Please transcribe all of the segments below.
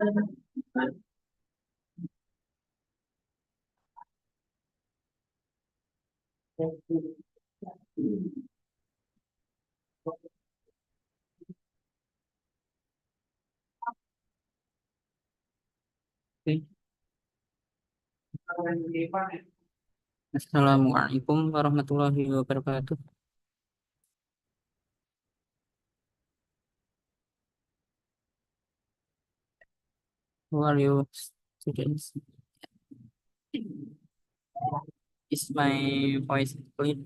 Okay. Assalamualaikum warahmatullahi wabarakatuh. How are you, students? Is my voice clear?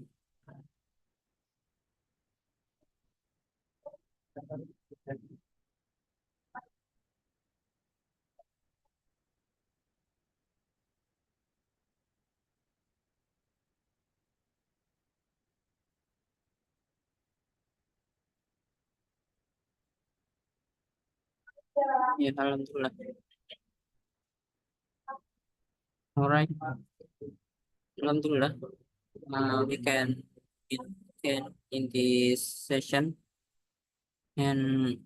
Ya, alhamdulillah. All right. Alhamdulillah. We can in this session, and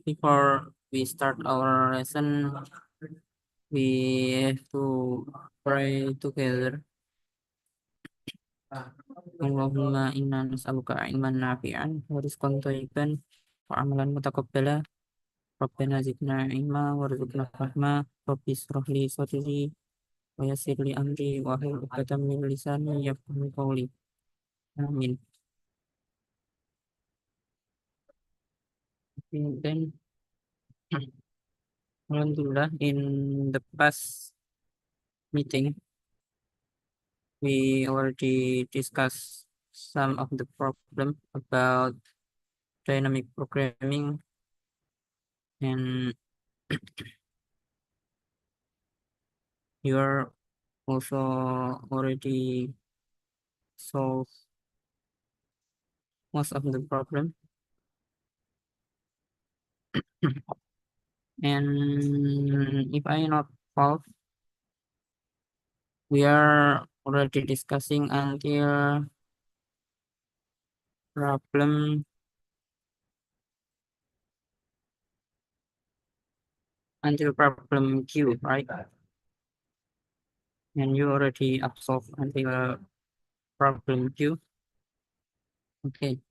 before we start our lesson, we have to pray together. Allahumma inna nas'aluka ilman nafi'an wa rizqan thayyiban wa amalan mutaqabbala. Rabbana zidna ilma warzuqna fahma. Rabbi israh li sadri wa yassir li amri wa hlul 'uqdatam min lisani yafqahu qawli. Amin. And then, alhamdulillah, in the past meeting, we already discussed some of the problem about dynamic programming, and you are also already solved most of the problem. And if I not fault, we are already discussing until problem Q, right? And you already solved until problem Q. Okay.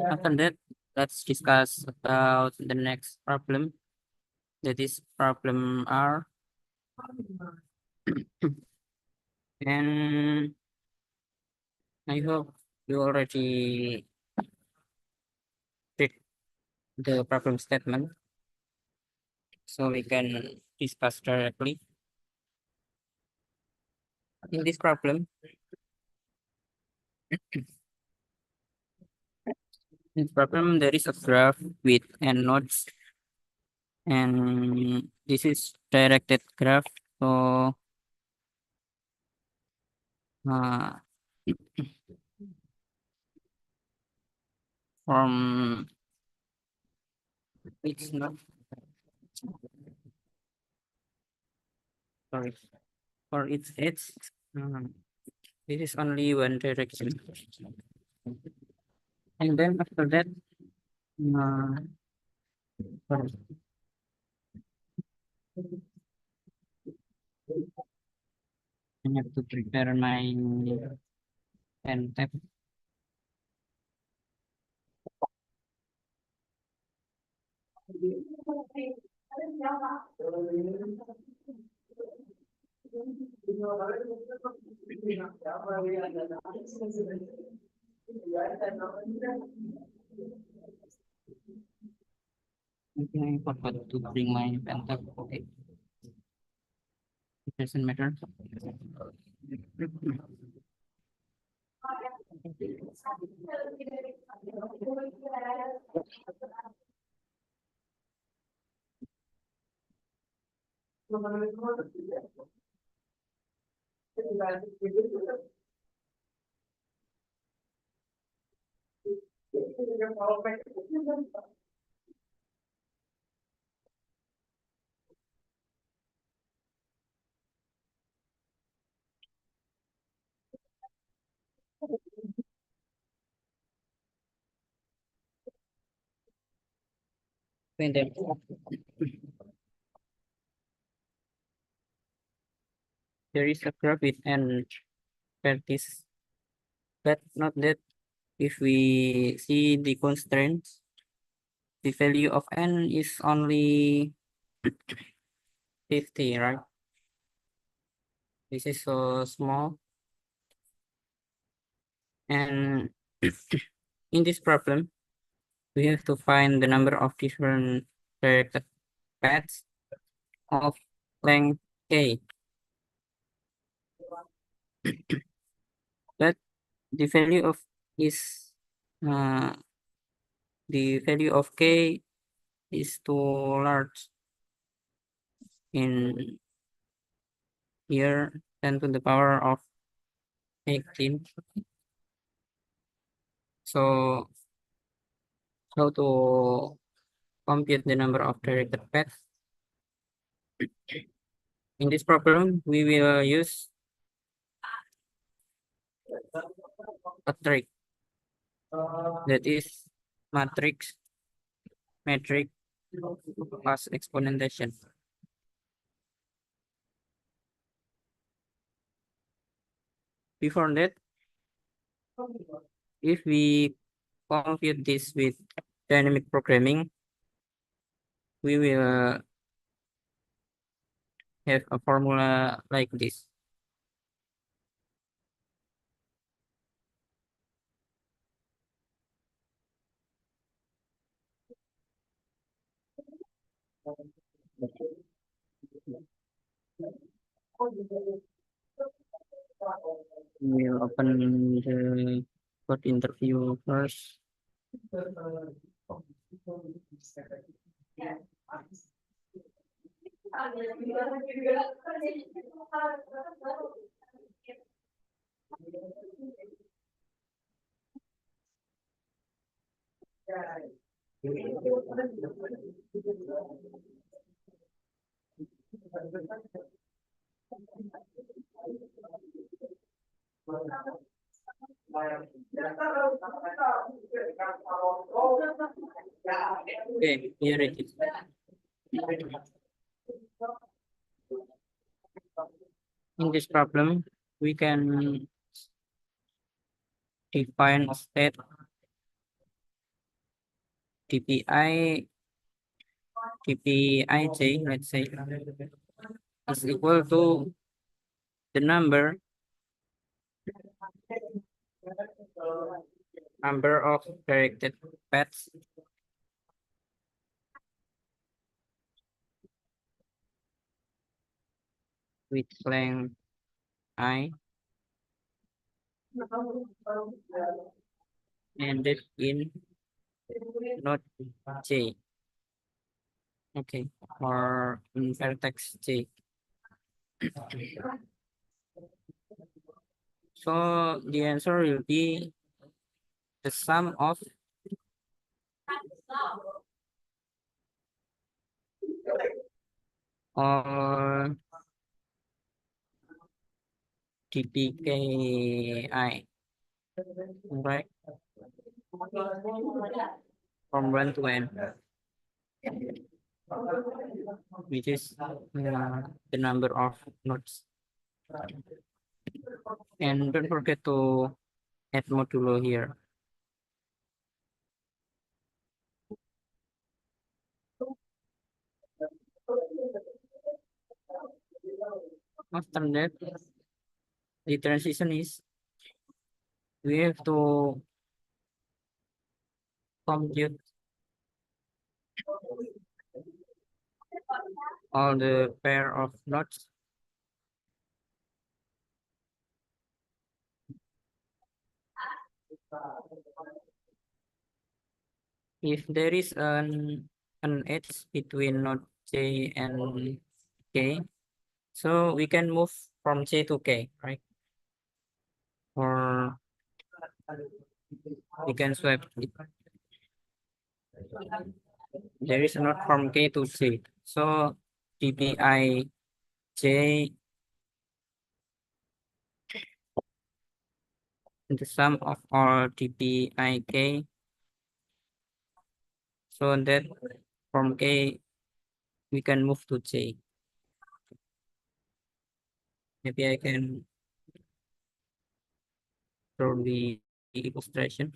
After that, let's discuss about the next problem. That is problem R. And I hope you already read the problem statement, so we can discuss directly. In this problem, there is a graph with n nodes, and this is directed graph. So uh, from it's not sorry for its edge, this is only one direction, and then after that, uh, sorry, I have to prepare my pen tab. Okay, I forgot to bring my pen tab. Okay, it doesn't matter. And then there is a graph with n vertices, but not that if we see the constraints, the value of n is only 50, right? This is so small. And in this problem, we have to find the number of different directed paths of length k. But the value of is the value of k is too large in here 10 to the power of 18. So how to compute the number of directed paths? In this problem, we will use a trick that is matrix metric plus exponentation. Before that, if we compute this with dynamic programming, we will have a formula like this. We'll open the code interview first. Okay, here it is. In this problem, we can define a state TPI, TPIJ, let's say, is equal to the number of directed paths with length I ended in node J. Okay, or in vertex J. So the answer will be the sum of all TPKI, right? From 1 to n, which is the number of nodes. And don't forget to add modulo here. After that, the transition is we have to compute all the pair of nodes. If there is an edge between node J and K, so we can move from J to K, right? Or we can swap it. There is a node from K to J. So TPI J, the sum of all TPI K. So that from K we can move to J. Maybe I can draw the illustration.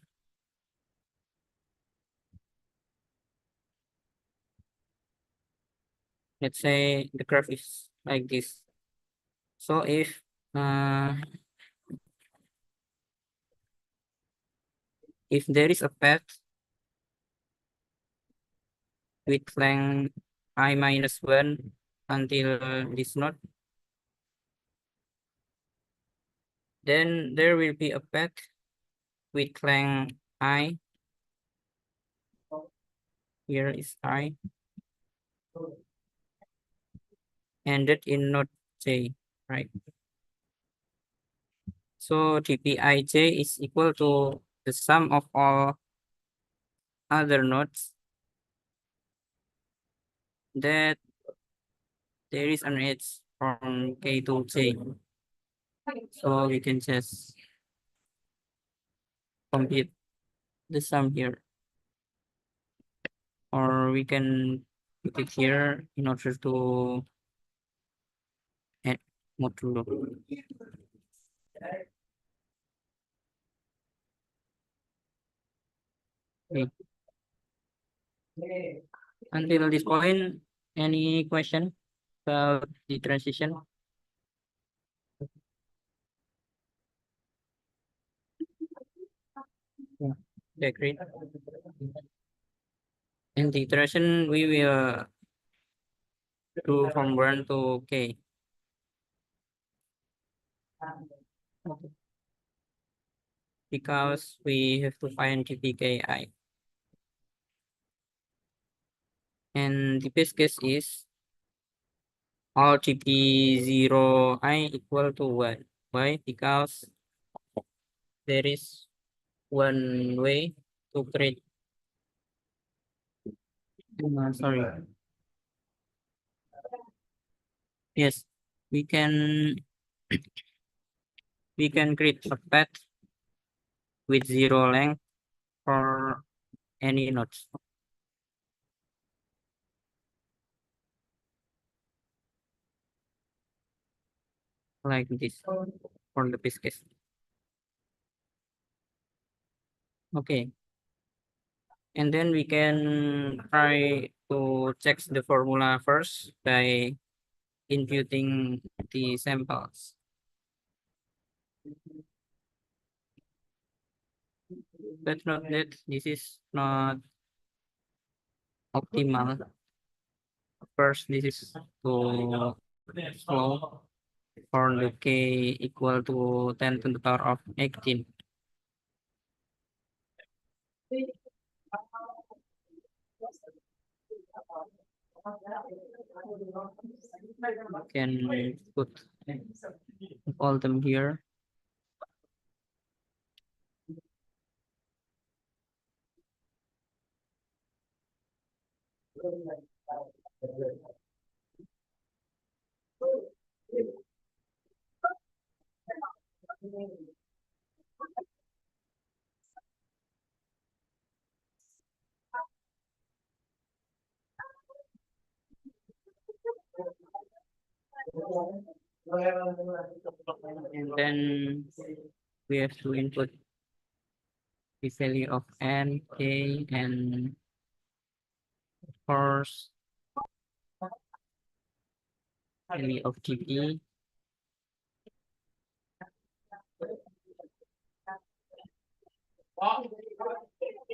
Let's say the graph is like this. So if there is a path with length I minus 1 until this node, then there will be a path with length I. Here is I, ended in node J, right? So dpij is equal to the sum of all other nodes that there is an edge from K to J. So we can just compute the sum here, or we can put it here in order to add modulo. Okay. Until this point, any question about the transition? Yeah. Okay, great. In the iteration, we will do from 1 to K. Because we have to find dpki. And the best case is all dp0i equal to 1. Why? Because there is one way to create. Sorry. Yes, we can create a path with 0 length for any nodes. Like this for the best case. Okay. And then we can try to check the formula first by imputing the samples. But note that this is not optimal. First, this is too slow for the k equal to 10 to the power of 18. Can put all them here. And then we have to input the value of n, k, and of course value of dp.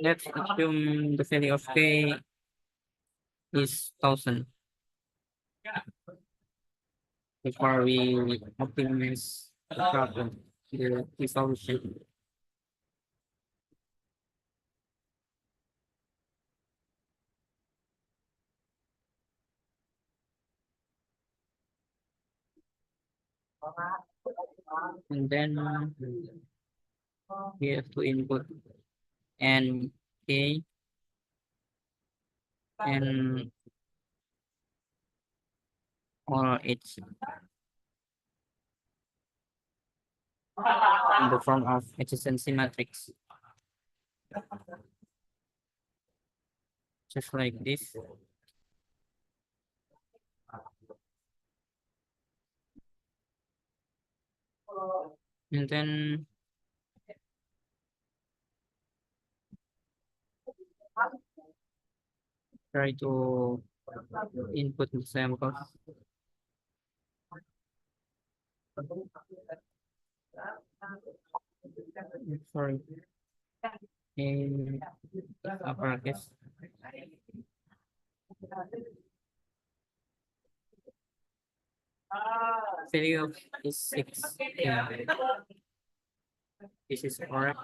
Let's assume the value of k is 1000 before we optimize the problem, the solution. And then we have to input n, k, and all it's in the form of adjacency matrix. Just like this. and then try to input the samples. Sorry, in uppercase. Value is 6. Yeah, this is correct.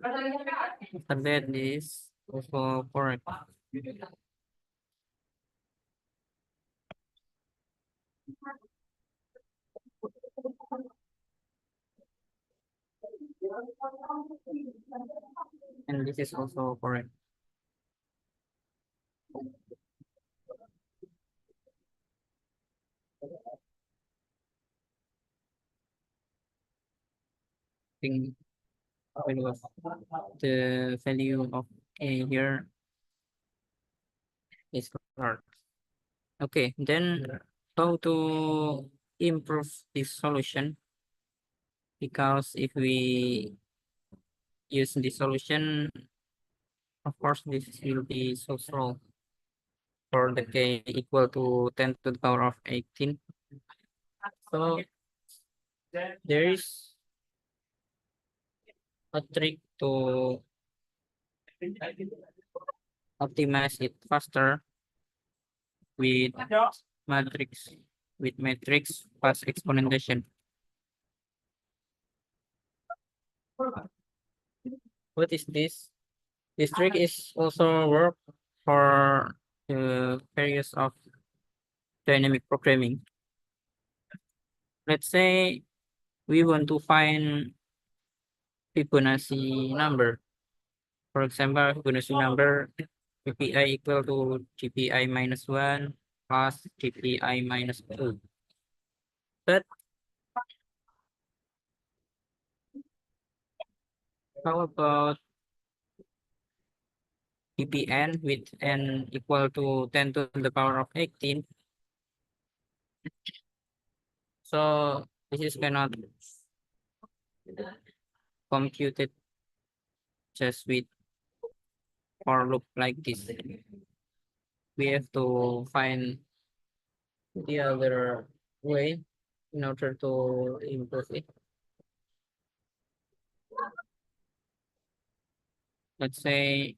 After that, this also correct. And this is also correct. Think when was the value of A here is correct. Okay, then how to improve this solution? Because if we use this solution, of course, this will be so small for the k equal to 10 to the power of 18. So there is a trick to optimize it faster with matrix plus exponentiation. What is this? This trick is also work for the various of dynamic programming. Let's say we want to find Fibonacci number. For example, Fibonacci number GPI equal to GPI minus 1 plus GPI minus 2. But how about GPN with n equal to 10 to the power of 18? So this is cannot computed just with for loop like this. We have to find the other way in order to improve it. Let's say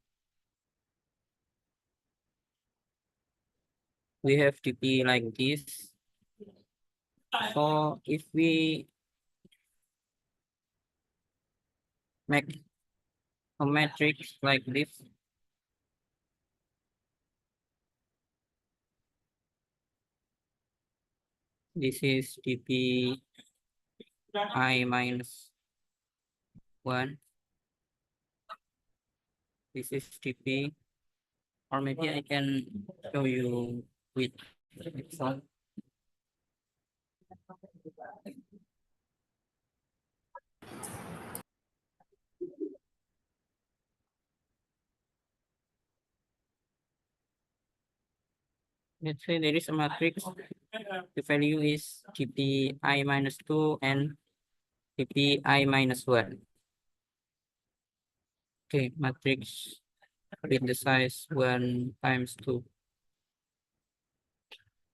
we have to be like this. So if we make a matrix like this, this is GPI minus 1. This is GP, or maybe I can show you with Excel. Let's say there is a matrix. The value is GPI minus 2 and GPI minus 1. Okay, matrix with the size 1 times 2.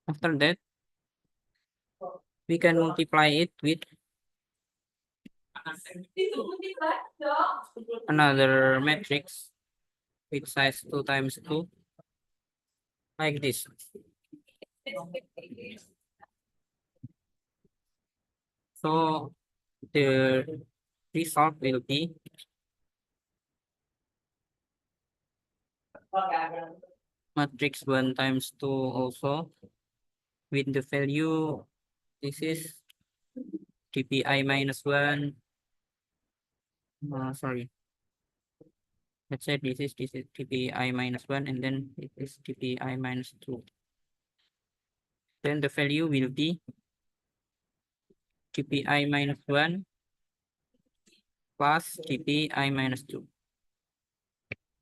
After that, we can multiply it with another matrix with size 2 times 2, like this. So the result will be matrix 1 times 2 also with the value, this is GPI minus 1. Sorry. Let's say this is GPI minus 1 and then it is GPI minus 2. Then the value will be GPI minus 1 plus GPI minus 2.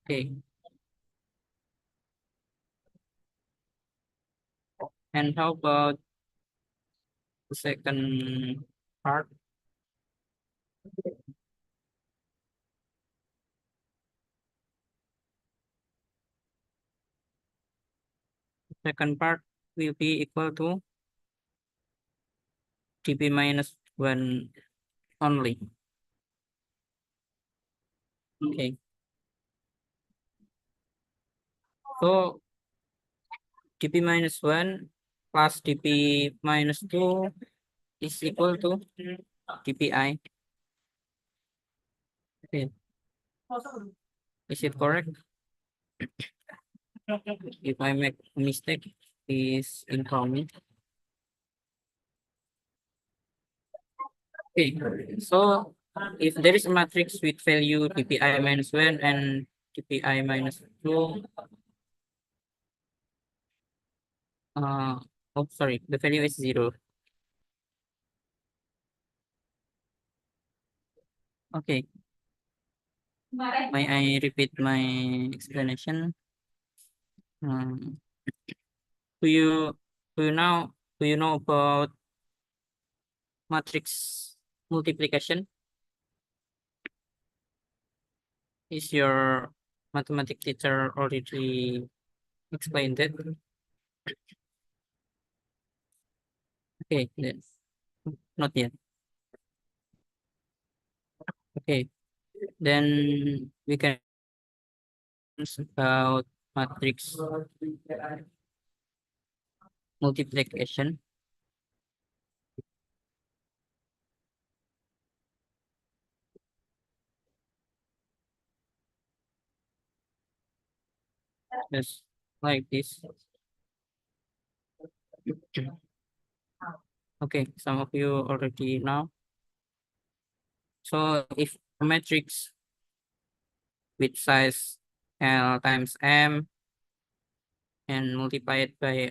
Okay. And how about the second part? Second part will be equal to TP minus 1 only. Okay. So TP minus 1 plus TP minus 2 is equal to TPI. Okay. Is it correct? If I make a mistake, please inform me. Okay. So if there is a matrix with value TPI minus 1 and TPI minus 2, oh sorry, the value is 0. Okay. May I repeat my explanation? Um, do you do you know about matrix multiplication? Is your mathematics teacher already explained it? Okay, then not yet. Okay, then we can about matrix multiplication. Just like this. Okay, some of you already know. So if a matrix with size L times M and multiply it by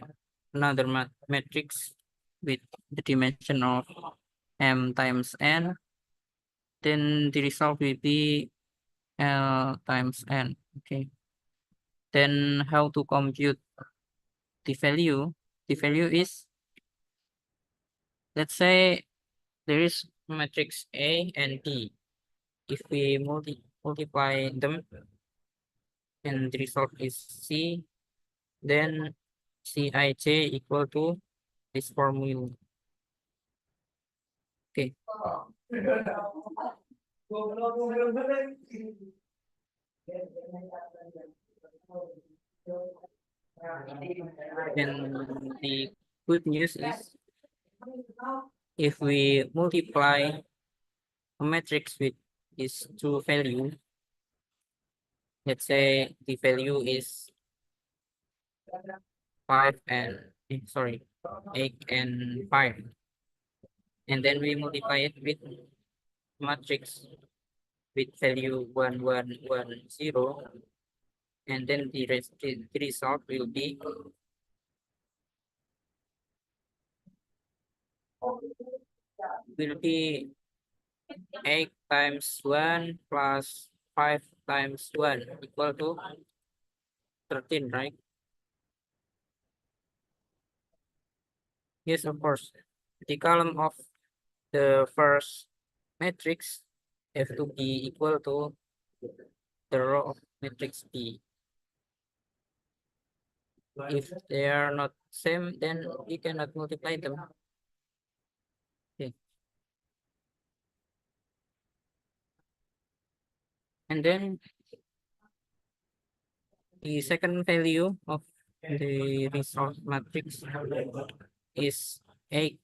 another matrix with the dimension of M times N, then the result will be L times N. Okay. Then how to compute the value? The value is, let's say there is matrix A and B. If we multiply them and the result is C, then Cij equal to this formula. Okay. And the good news is if we multiply a matrix with these two values, let's say the value is 5 and sorry, 8 and 5, and then we multiply it with matrix with value 1 1 1 0, and then the result will be 8 times 1 plus 5 times 1 equal to 13, right? Yes, of course. The column of the first matrix have to be equal to the row of matrix B. If they are not same, then you cannot multiply them. Okay. And then the second value of the result matrix is 8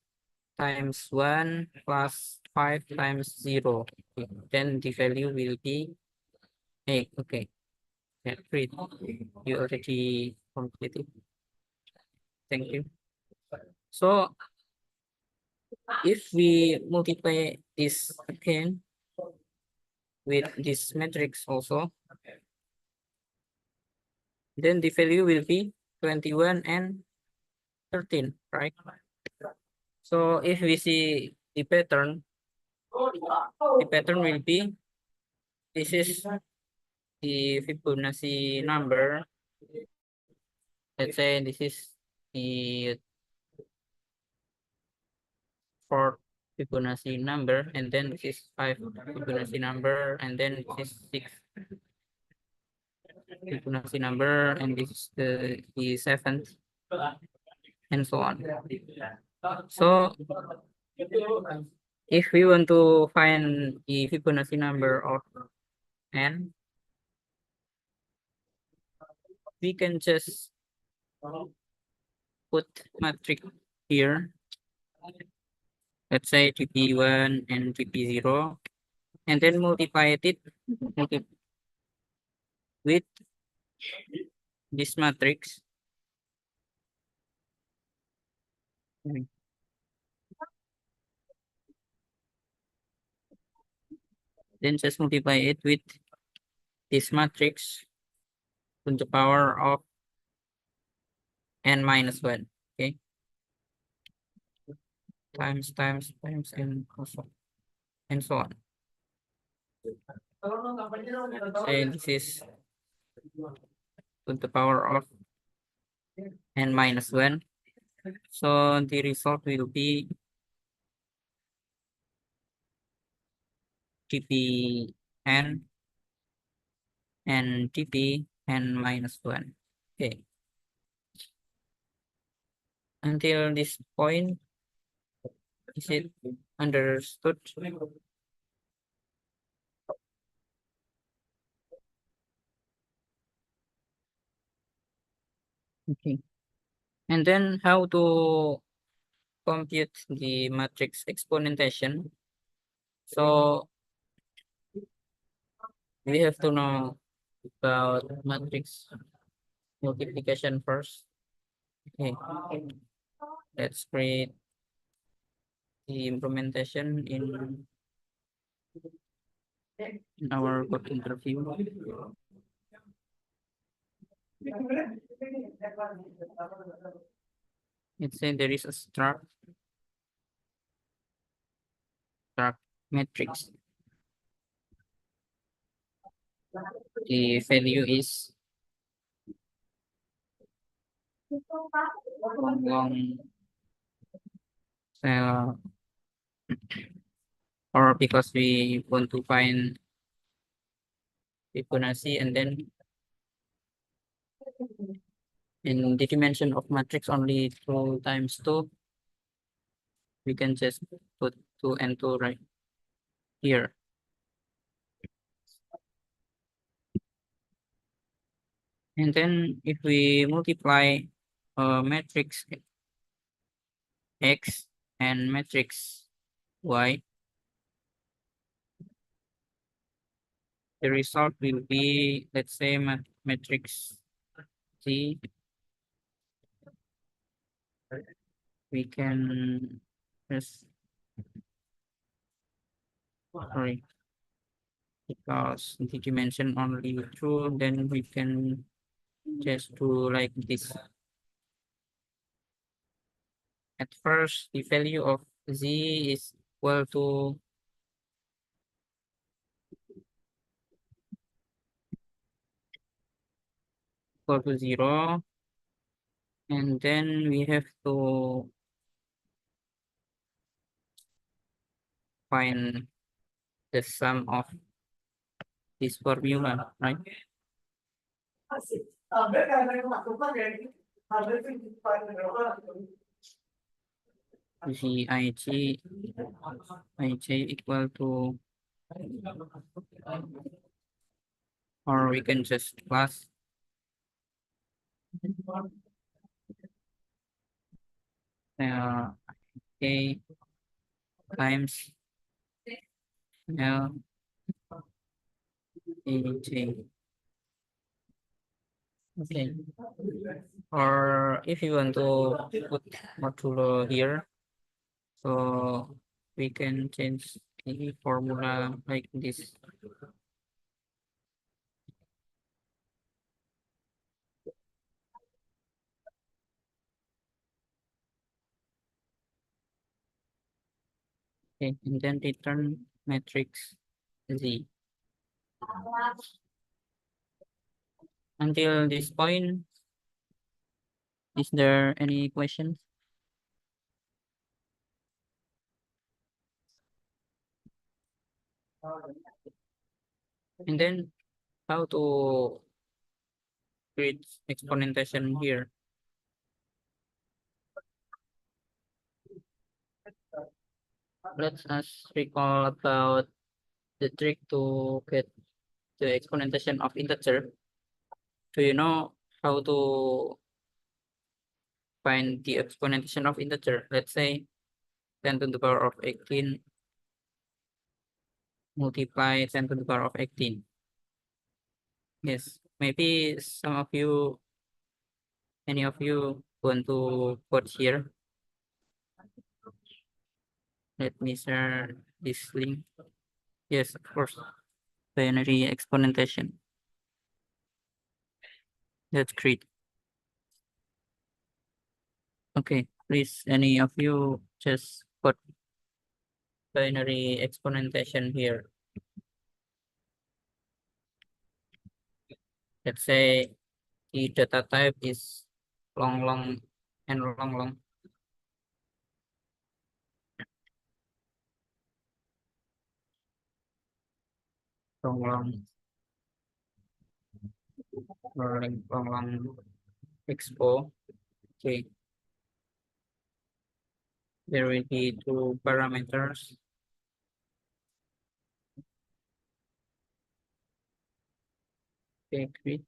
times 1 plus 5 times 0. Okay. Then the value will be 8. Okay. Yeah, great. You already completed. Thank you. So if we multiply this again with this matrix also, then the value will be 21 and 13, right? So if we see the pattern will be, this is the Fibonacci number. Let's say this is the fourth Fibonacci number, and then this is 5 Fibonacci number, and then this is 6 Fibonacci number, and this is the 7th, and so on. So if we want to find the Fibonacci number of n, we can just put matrix here. Let's say TP1 and TP0, and then multiply it with this matrix. Then just multiply it with this matrix to the power of n minus 1. Okay. Times, and so on. Say this is to the power of n minus 1. So the result will be TPn and TPn minus 1. Okay. Until this point, is it understood? Okay. And then how to compute the matrix exponentation? So we have to know about matrix multiplication first. Okay. Let's create the implementation in our code interview. Let's say there is a struct matrix. The value is long or because we want to find Fibonacci, and then in the dimension of matrix only 2 times 2, we can just put 2 and 2 right here. And then if we multiply matrix X and matrix Y, the result will be, let's say, matrix Z. We can just, sorry, because the dimension only 2, then we can just do like this. At first, the value of Z is equal to equal to 0, and then we have to find the sum of this formula, right? Ij equal to, or we can just plus K times L Aj. Okay. Or if you want to put modulo here, so we can change the formula like this. Okay, and then return matrix Z. Until this point, is there any questions? And then how to create exponentation here? Let us recall about the trick to get the exponentation of integer. Do you know how to find the exponentation of integer? Let's say 10 to the power of 18 multiply 10 to the power of 18. Yes, maybe some of you, any of you want to put here. Let me share this link. Yes, of course. Binary exponentation. That's great. Okay, please, any of you just put binary exponentation here. Let's say the data type is long, long, and long, long. Long, long, long, long, long expo. Okay, there will be two parameters. Okay, great.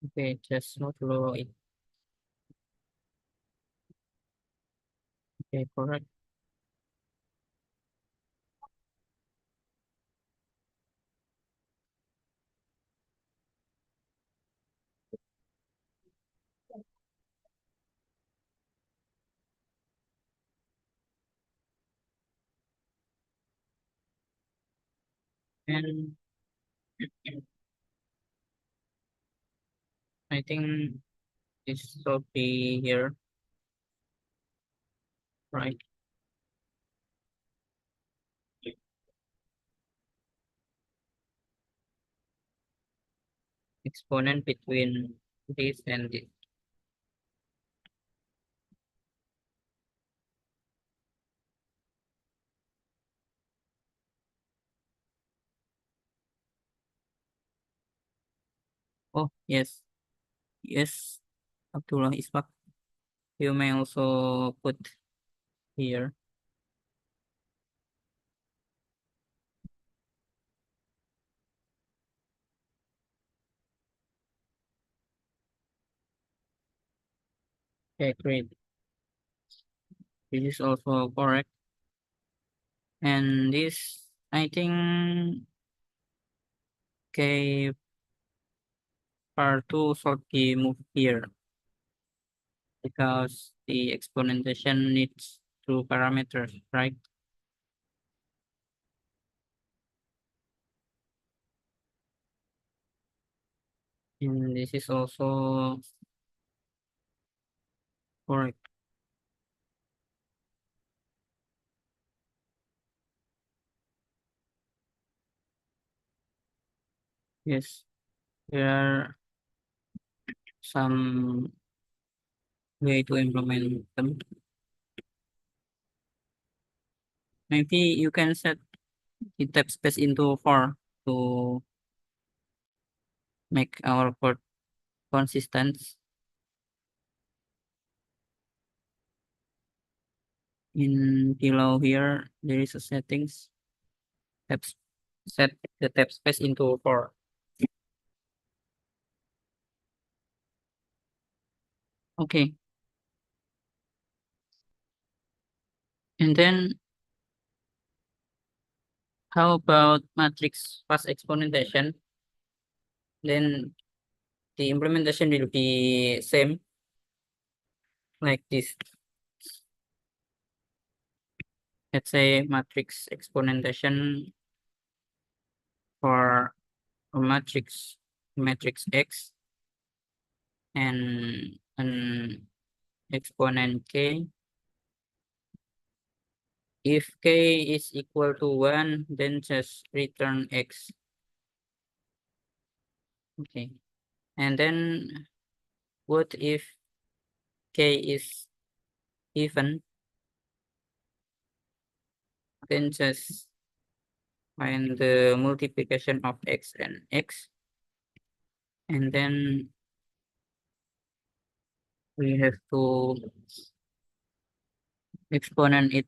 Okay, just not low it. Okay, correct. And I think this should be here, right? Exponent between this and this. Oh, yes. Yes, Abdullah Ismak. You may also put here. Okay, great. This is also correct. And this, I think, okay, part 2 should be moved here because the exponentation needs two parameters, right? And this is also correct. Yes, there are some way to implement them. Maybe you can set the type space into 4 to make our code consistent. In below here, there is a settings. Tab, set the tab space into 4. Okay, and then How about matrix fast exponentation? Then the implementation will be same like this. Let's say matrix exponentation for a matrix X and an exponent K. If K is equal to 1, then just return X. Okay. And then what if K is even? Then just find the multiplication of X and X. And then we have to exponent it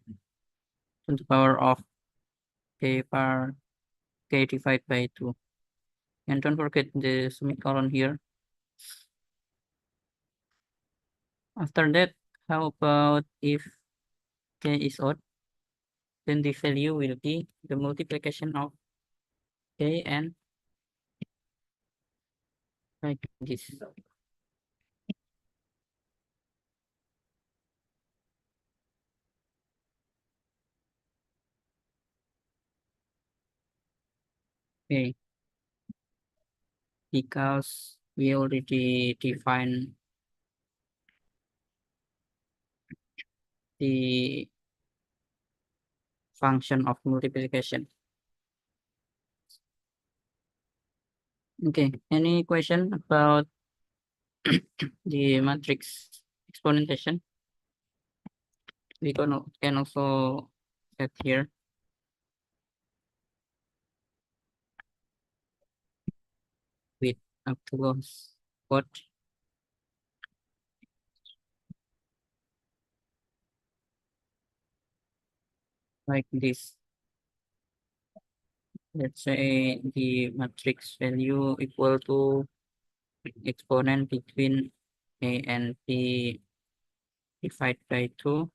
to the power of K power K divided by 2. And don't forget the semicolon here. After that, how about if K is odd? Then the value will be the multiplication of K and like this. Okay, because we already defined the function of multiplication. Okay, any question about the matrix exponentation? We can also set here with up to close what like this. Let's say the matrix value equal to exponent between A and B divided by 2.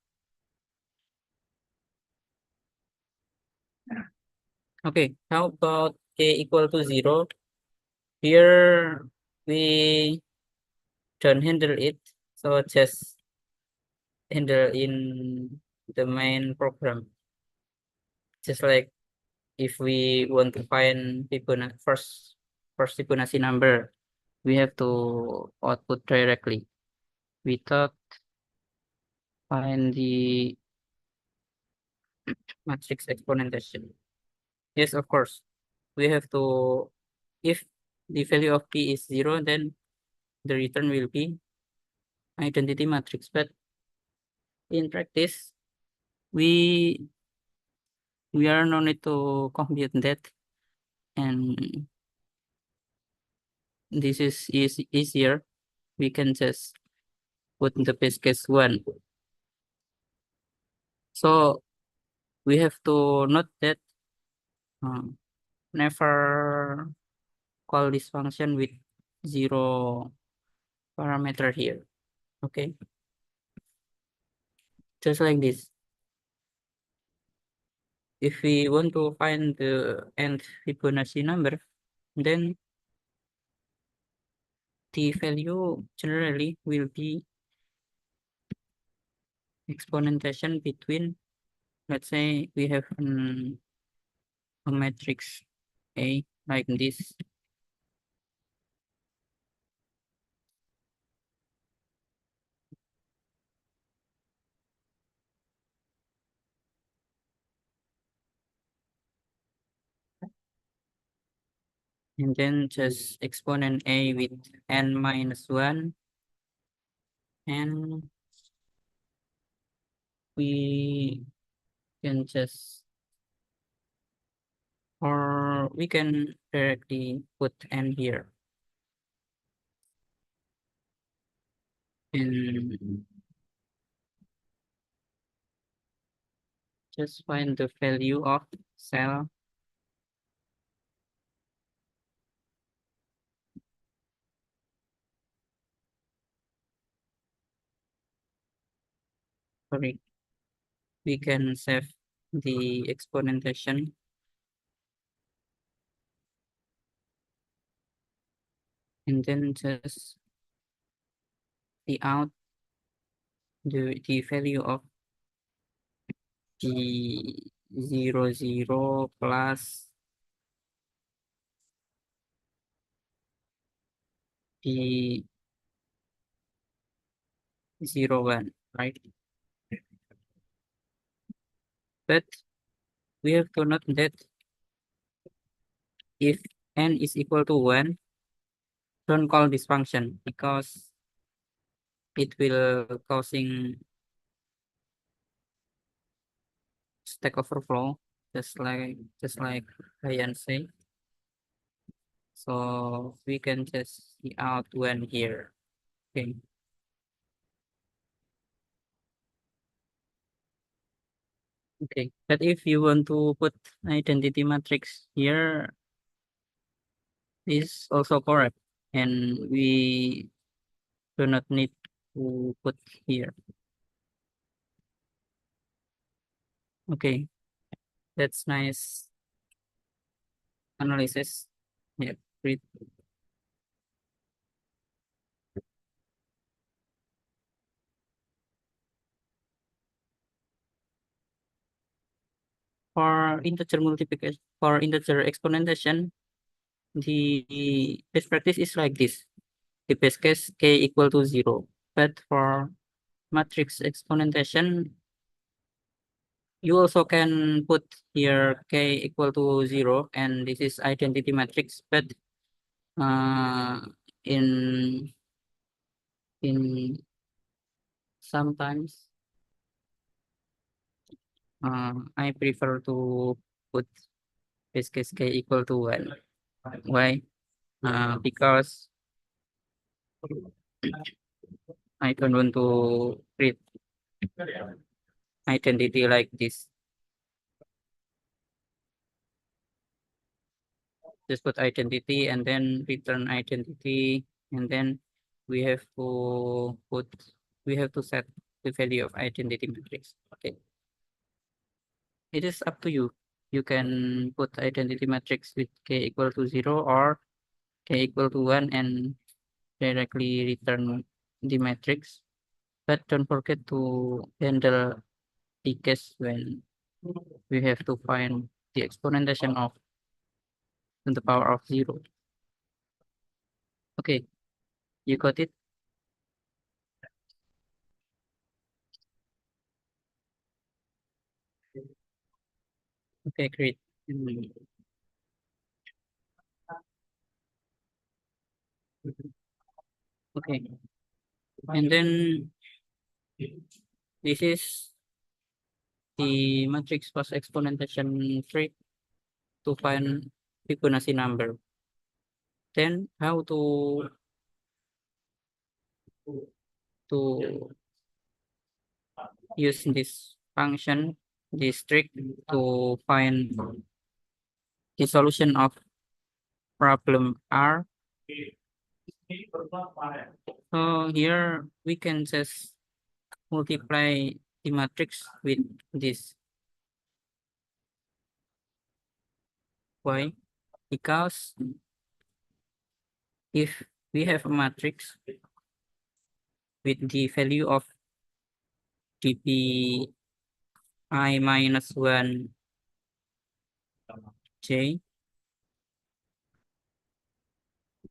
Okay, how about K equal to 0? Here we don't handle it, so just handle in the main program. Just like if we want to find Fibonacci first Fibonacci number, we have to output directly without find the matrix exponentation. Yes, of course. We have to, if the value of P is 0, then the return will be identity matrix. But in practice, we we are no need to compute that, and this is easier. We can just put the base case 1. So we have to note that never call this function with 0 parameter here. Okay, just like this. If we want to find the nth Fibonacci number, then the value generally will be exponentation between, let's say we have a matrix A like this, and then just exponent A with n minus 1, and we can just, or we can directly put n here, and just find the value of cell. Sorry, we can save the exponentation and then just the out the value of G00 plus P01, right? But we have to note that if n is equal to 1, don't call this function because it will causing stack overflow, just like Ryan say. So we can just see out when here. Okay. Okay. But if you want to put identity matrix here, is also correct. And we do not need to put here. Okay. That's nice analysis. Yeah. Great. For integer multiplication, for integer exponentation, the best practice is like this. The best case k equal to 0. But for matrix exponentation, you also can put here k equal to 0, and this is identity matrix. But uh, in in sometimes I prefer to put best case k equal to 1. Why? Because I don't want to create identity like this. Just put identity and then return identity, and then we have to put we have to set the value of identity matrix. Okay, it is up to you. You can put identity matrix with k equal to 0 or k equal to 1 and directly return the matrix. But don't forget to handle the case when we have to find the exponentation of to the power of 0. Okay, you got it? Okay, great. Mm, okay, and then this is the matrix plus exponentation trick to find Fibonacci number. Then how to use this function, this trick to find the solution of problem R. So here we can just multiply the matrix with this. Why? Because if we have a matrix with the value of dpi minus 1 j,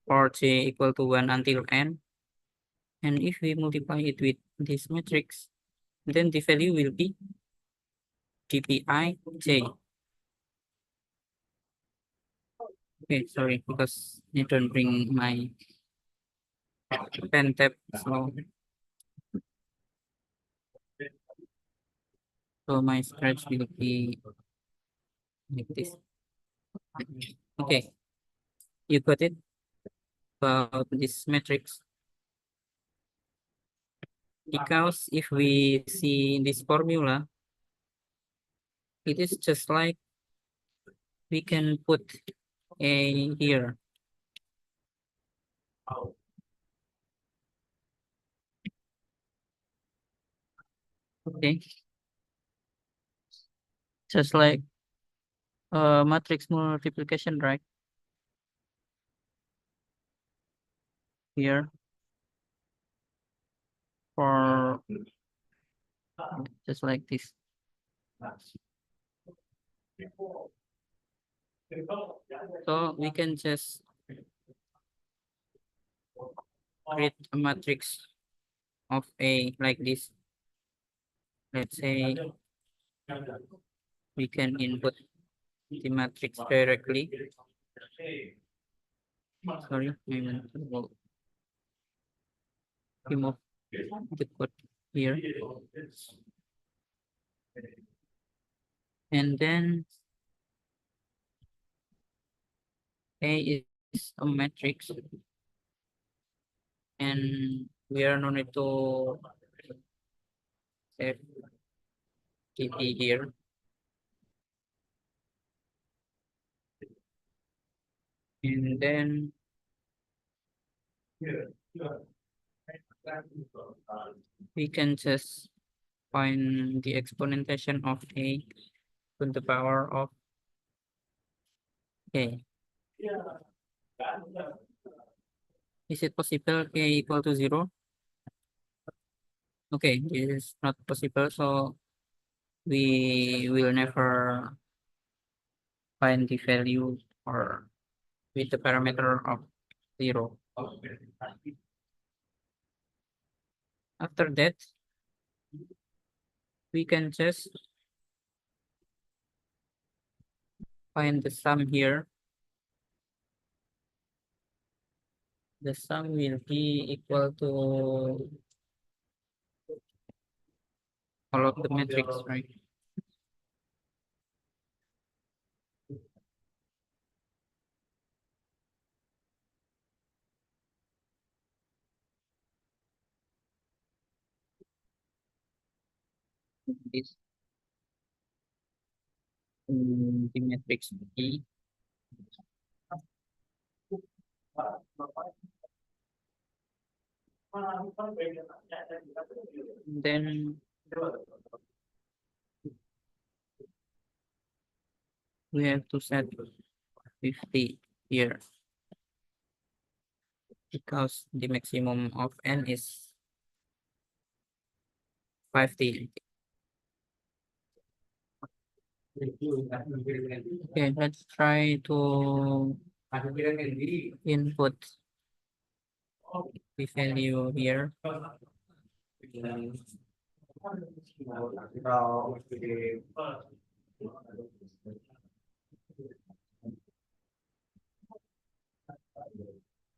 or j equal to 1 until n, and if we multiply it with this matrix, then the value will be dpi j. Okay, sorry, because I don't bring my pen tab, so my scratch will be like this. Okay, you got it about this matrix. Because if we see this formula, it is just like we can put a here. Okay, just like matrix multiplication, right? here for just like this. So we can just create a matrix of A like this. Let's say we can input the matrix directly. Sorry, I want to remove the code here. And then A is a matrix, and we are no need to save KP here. And then we can just find the exponentation of A to the power of K. Is it possible K equal to 0? Okay, this is not possible, so we will never find the value or with the parameter of 0. After that, we can just find the sum here. The sum will be equal to all of the metrics, right? This the matrix E. Then we have to set 50 here because the maximum of n is 50. Okay, let's try to input the value here.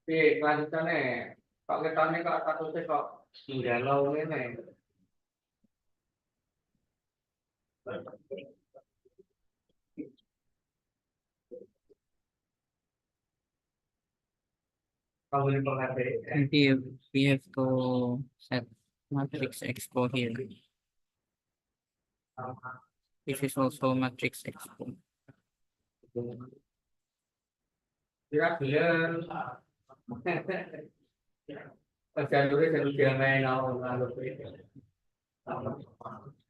Kelanjutannya, kok ketane kok statusnya kok galau ngene. And we have to set matrix expo here. This is also matrix expo. Kira bilang, jalurnya jalur damai lalu.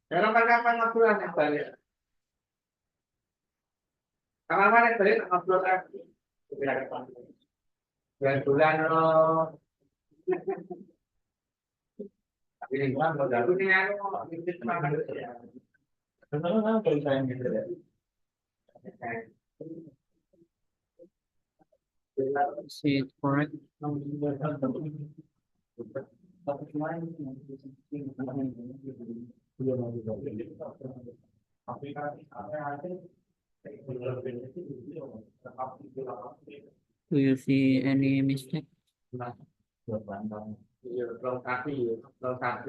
Dalam kapan ngupload yang balik? Kapan yang balik ngupload lagi? Bulan loh. Ini bulan baru ini aku ikut makan ya. Kenapa kalau saya gitu ya? Is it correct? Do you see any mistake? Lengkapi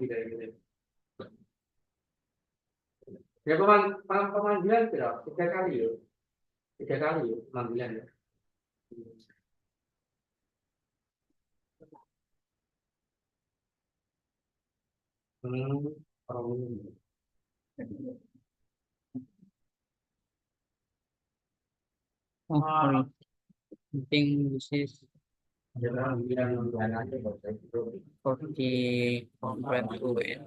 dari ini. Ya pemanggilan tidak 3 kali ya, 3 kali ya pemanggilan ya. Oh, sorry. I think this is 40 compared to it.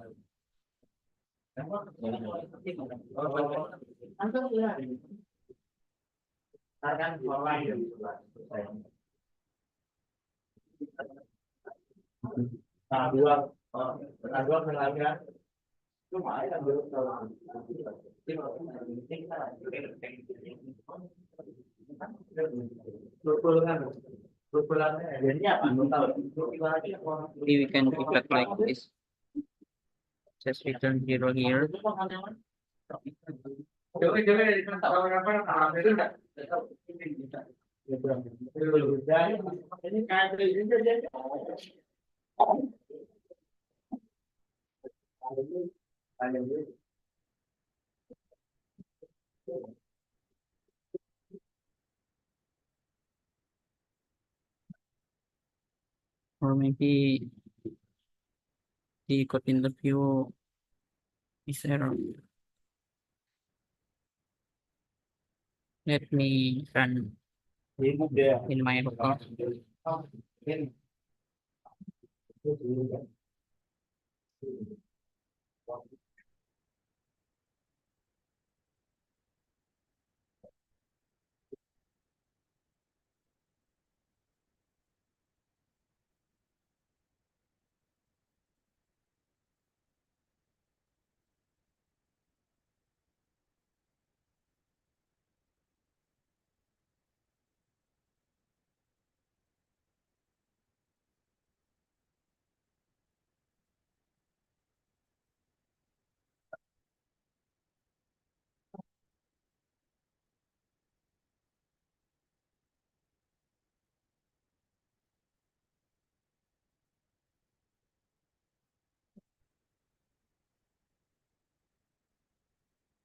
dua penelitian itu malah yang belum tahu. Maybe we can reflect like this. Just return 0 here. Or maybe the code interview is error. Let me run in my record.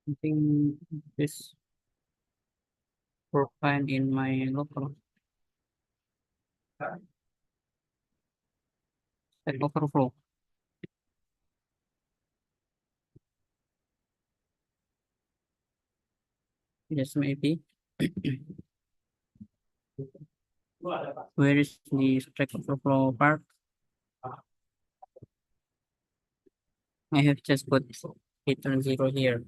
I think this profile in my local Stack Overflow. Yes, maybe. Where is the Stack Overflow part? I have just put return 0 here.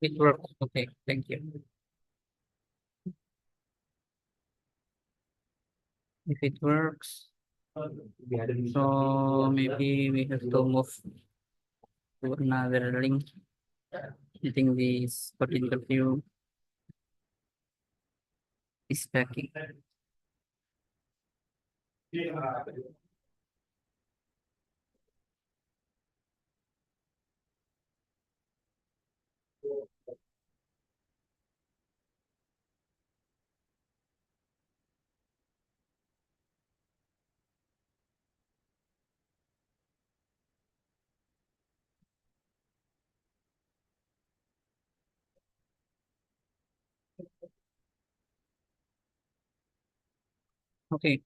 It works. Okay, thank you. If it works, so maybe we have to move to another link. I think this code interview is backing. Okay,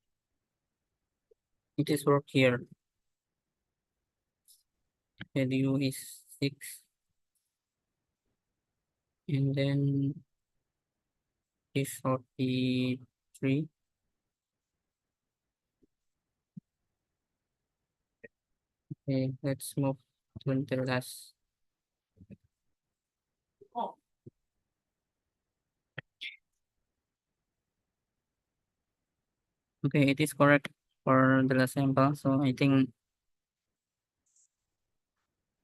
it is work here. Value is 6. And then is 43. Okay, let's move to the last. Okay, it is correct for the last sample. So I think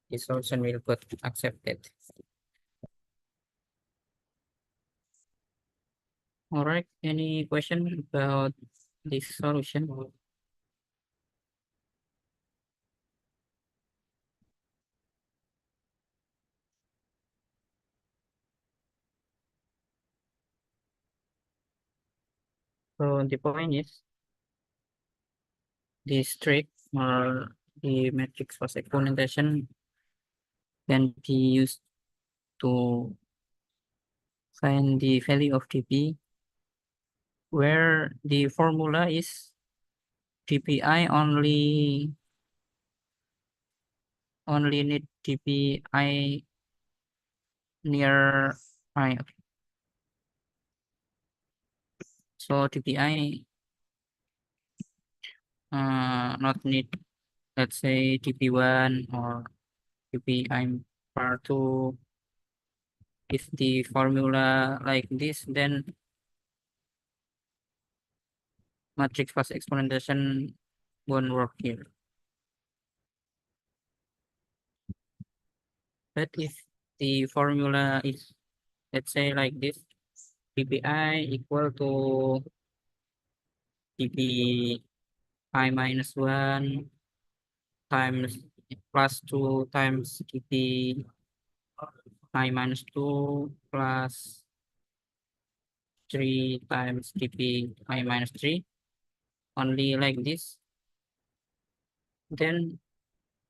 this solution will put accepted. All right, any question about this solution? So the point is this trick or the matrix was exponentation can be used to find the value of dp, where the formula is dpi only need dpi near I. So dpi not need, let's say dp1 or dpi par 2. If the formula like this, then matrix fast exponentiation won't work here. But if the formula is, let's say, like this, dpi equal to dpi minus 1 times plus 2 times dpi minus 2 plus 3 times dpi minus 3, only like this, then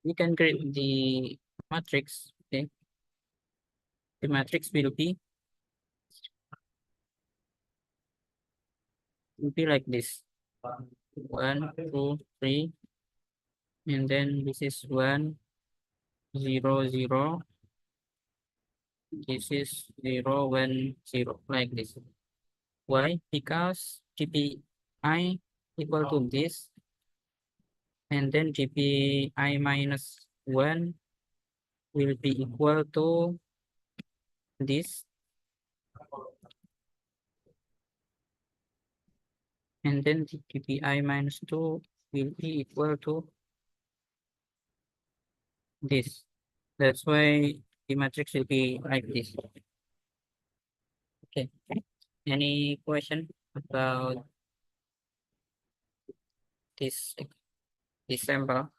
we can create the matrix. Okay, the matrix will be like this: 1 2 3, and then this is 1 0 0, this is 0 1 0, like this. Why? Because dpi equal to this, and then dpi minus 1 will be equal to this, and then the dpi minus 2 will be equal to this. That's why the matrix will be like this. Okay. Any question about this sample?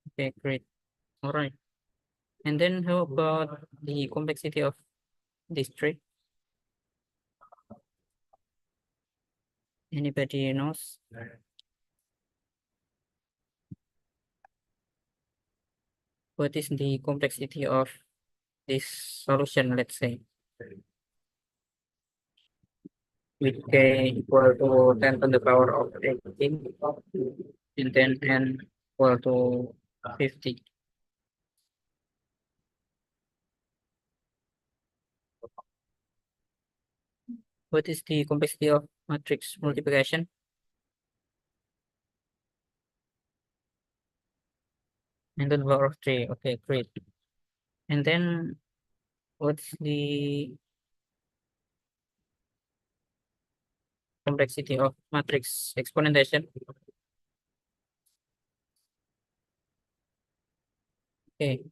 Okay, great. All right. And then how about the complexity of this tree? Anybody knows? What is the complexity of this solution, let's say, with k equal to 10 to the power of 18, and then n equal to 50. What is the complexity of matrix multiplication? And to the power of 3. Okay, great. And then what's the complexity of matrix exponentiation? Okay,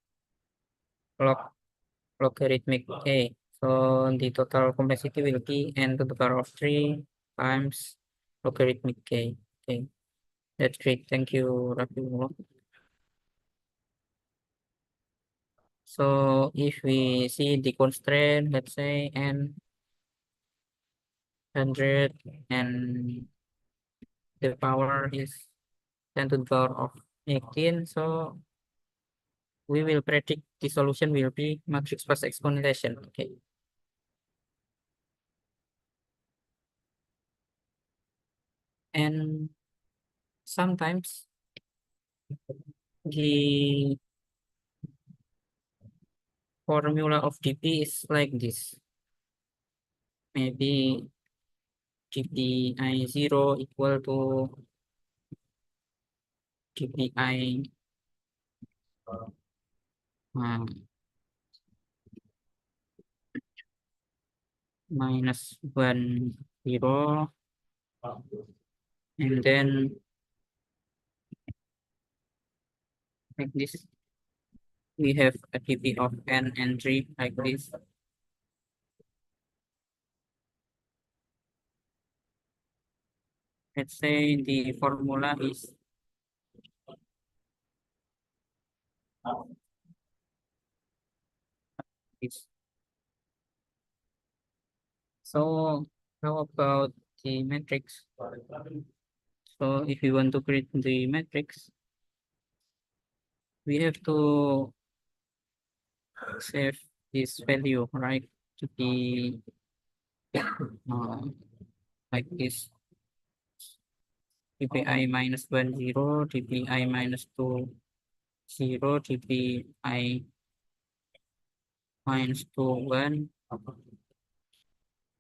logarithmic k. So the total complexity will be n to the power of 3 times logarithmic k. Okay, that's great. Thank you, Rafiullah. So if we see the constraint, let's say n 100, and the power is 10 to the power of 18. So we will predict the solution will be matrix fast exponentiation. Okay. And sometimes the formula of dp is like this. Maybe dpi 0 equal to dpi minus 1 0, and then like this, we have a dp of n and 3 like this. Let's say the formula is this. So how about the matrix? So if we want to create the matrix, we have to save this value, right, to be uh, like this: dpi minus 1 0, dpi minus 2 0, dpi minus 2 1,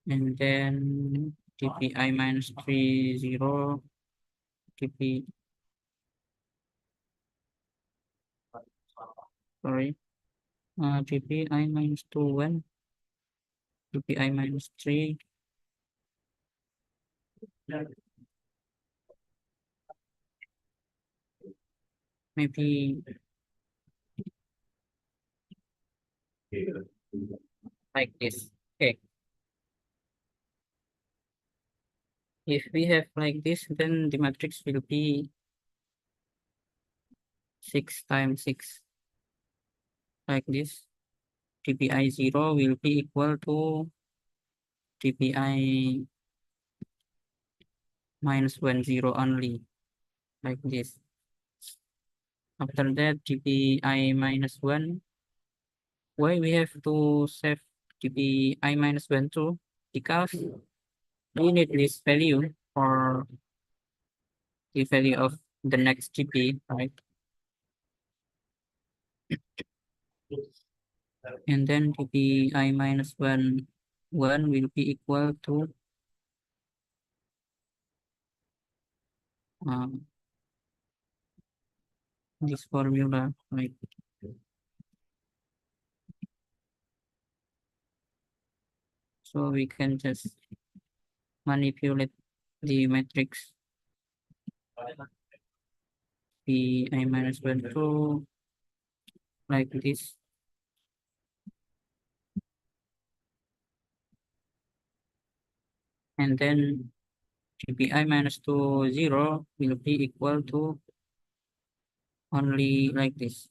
and then dpi minus 3 0, dp sorry dpi minus 2 1, dpi minus 3, maybe like this. Okay, if we have like this, then the matrix will be 6 times 6 like this. TPI 0 will be equal to TPI minus 1 0 only like this. After that, TPI minus 1. Why we have to save TPI minus 1 too? Because we need this value for the value of the next TP, right? And then TPI minus 1 will be equal to um, this formula, right? So we can just manipulate the matrix PI minus 1 to like this. And then TPI minus 2 0 will be equal to only like this.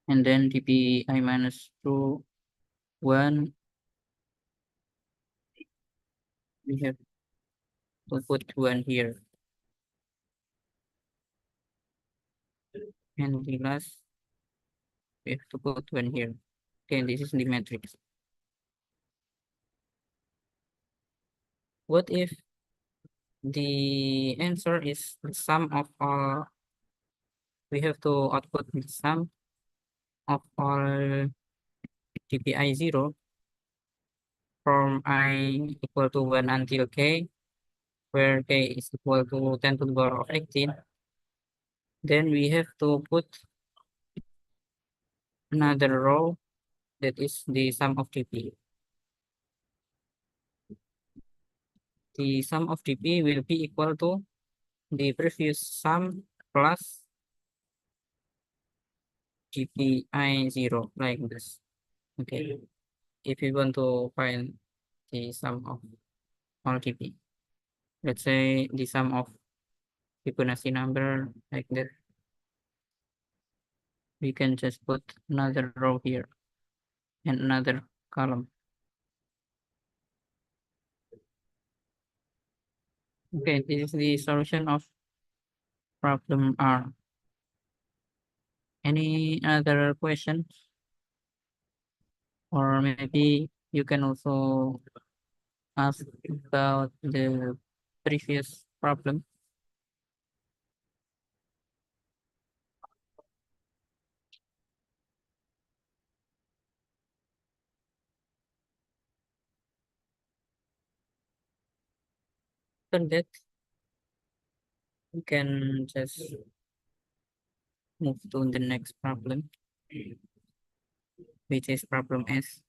And then TPI minus 2 1, we have to put 1 here. And the last, we have to put 1 here. Okay, this is the matrix. What if the answer is the sum of all? We have to output the sum of all TPI 0 from I equal to 1 until k, where k is equal to 10 to the power of 18. Then we have to put another row that is the sum of TP. The sum of TP will be equal to the previous sum plus TPI 0 like this. Okay, if you want to find the sum of all TP, let's say the sum of Fibonacci number like that, we can just put another row here and another column. Okay, this is the solution of problem R. Any other questions? Or maybe you can also ask about the previous problem. After that, we can just move to the next problem, which is problem S.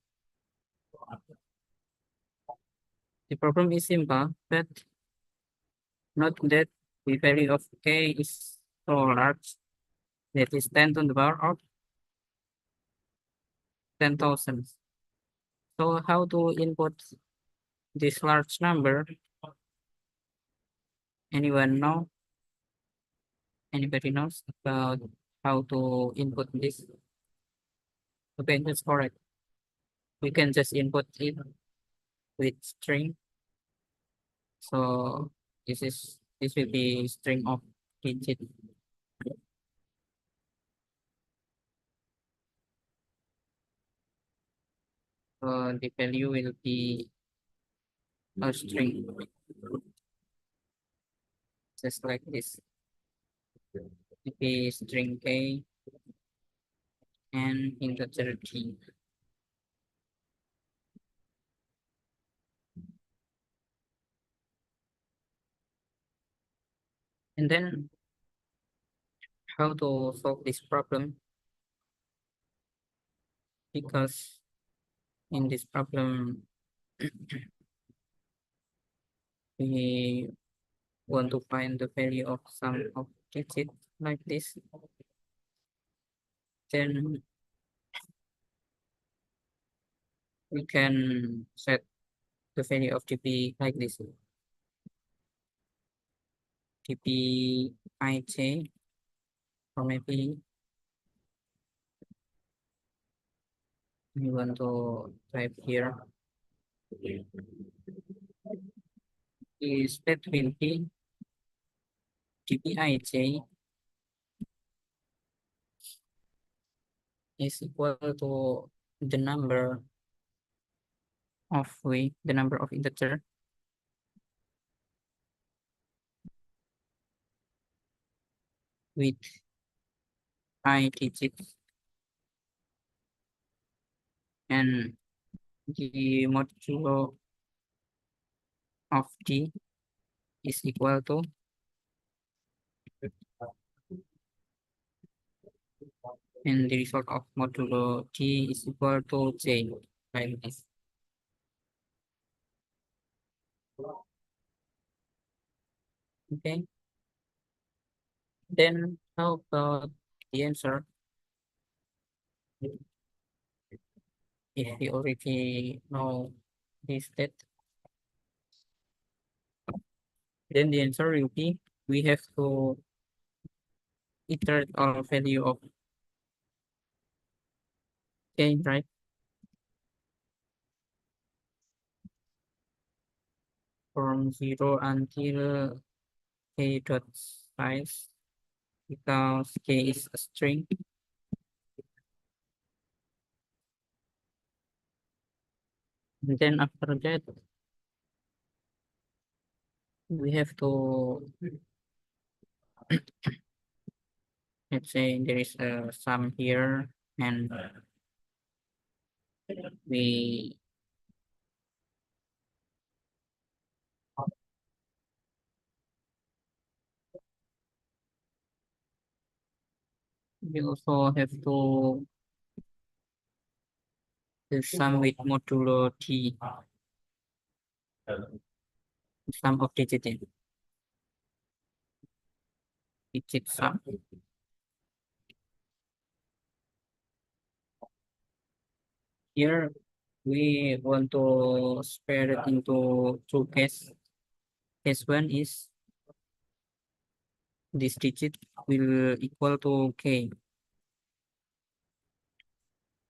The problem is simple, but note that the value of k is so large, that is 10 to the power of 10,000. So how to input this large number? Anyone know? Anybody knows about how to input this? Okay, that's correct. We can just input it with string. So this will be string of digit. So the value will be a string, just like this. It is string k and integer t. And then how to solve this problem, because in this problem we want to find the value of sum of digits like this. Then we can set the value of dp like this: dp ij, or maybe we want to type here is between p dp ij is equal to the number the number of integer with I digits, and the modulo of d is equal to, and the result of modulo d is equal to j, like this. Okay, then how about the answer? If we already know this state, then the answer will be, we have to iterate all value of k, right? From 0 until k dot size, because k is a string. And then after that, we have to, let's say there is a sum here, and we also have to do sum with modulo t, sum of digit sum. Here we want to spare it into two cases. Case one is this digit will equal to k,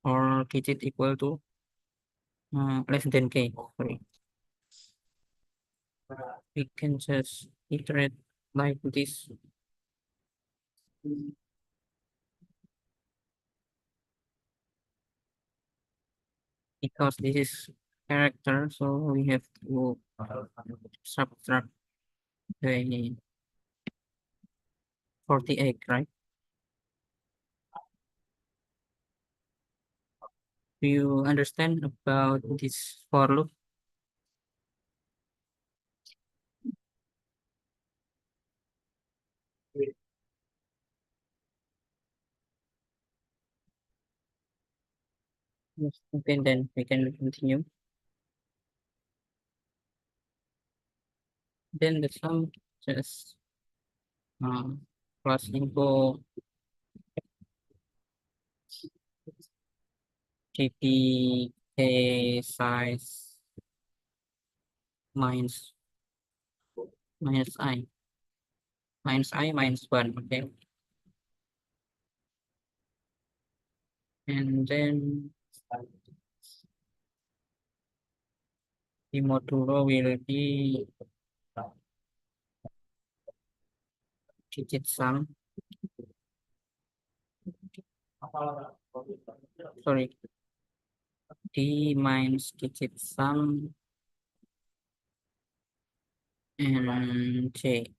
or digit equal to less than k. Sorry, we can just iterate like this. Because this is character, so we have to subtract the 48, right? Do you understand about this for loop? Yes. Okay, then we can continue. Then the sum just plus into GPK size minus I minus 1, okay? And then the modulo will be digit sum. Sorry, d minus digit sum and j.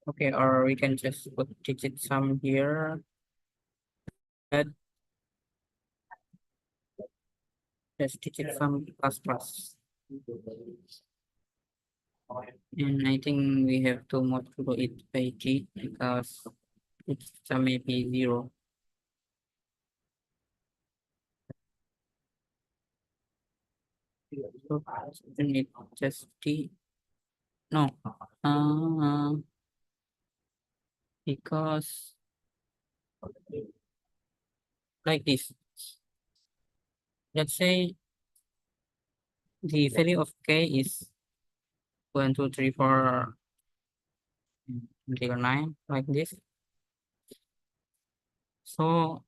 Okay, or we can just put digit sum here. But Let's digit from plus. And I think we have to modulo it by g because it's maybe 0. So then it just t. No, because like this. Let's say the value of k is 1, 2, 3, 4 until 9, like this. So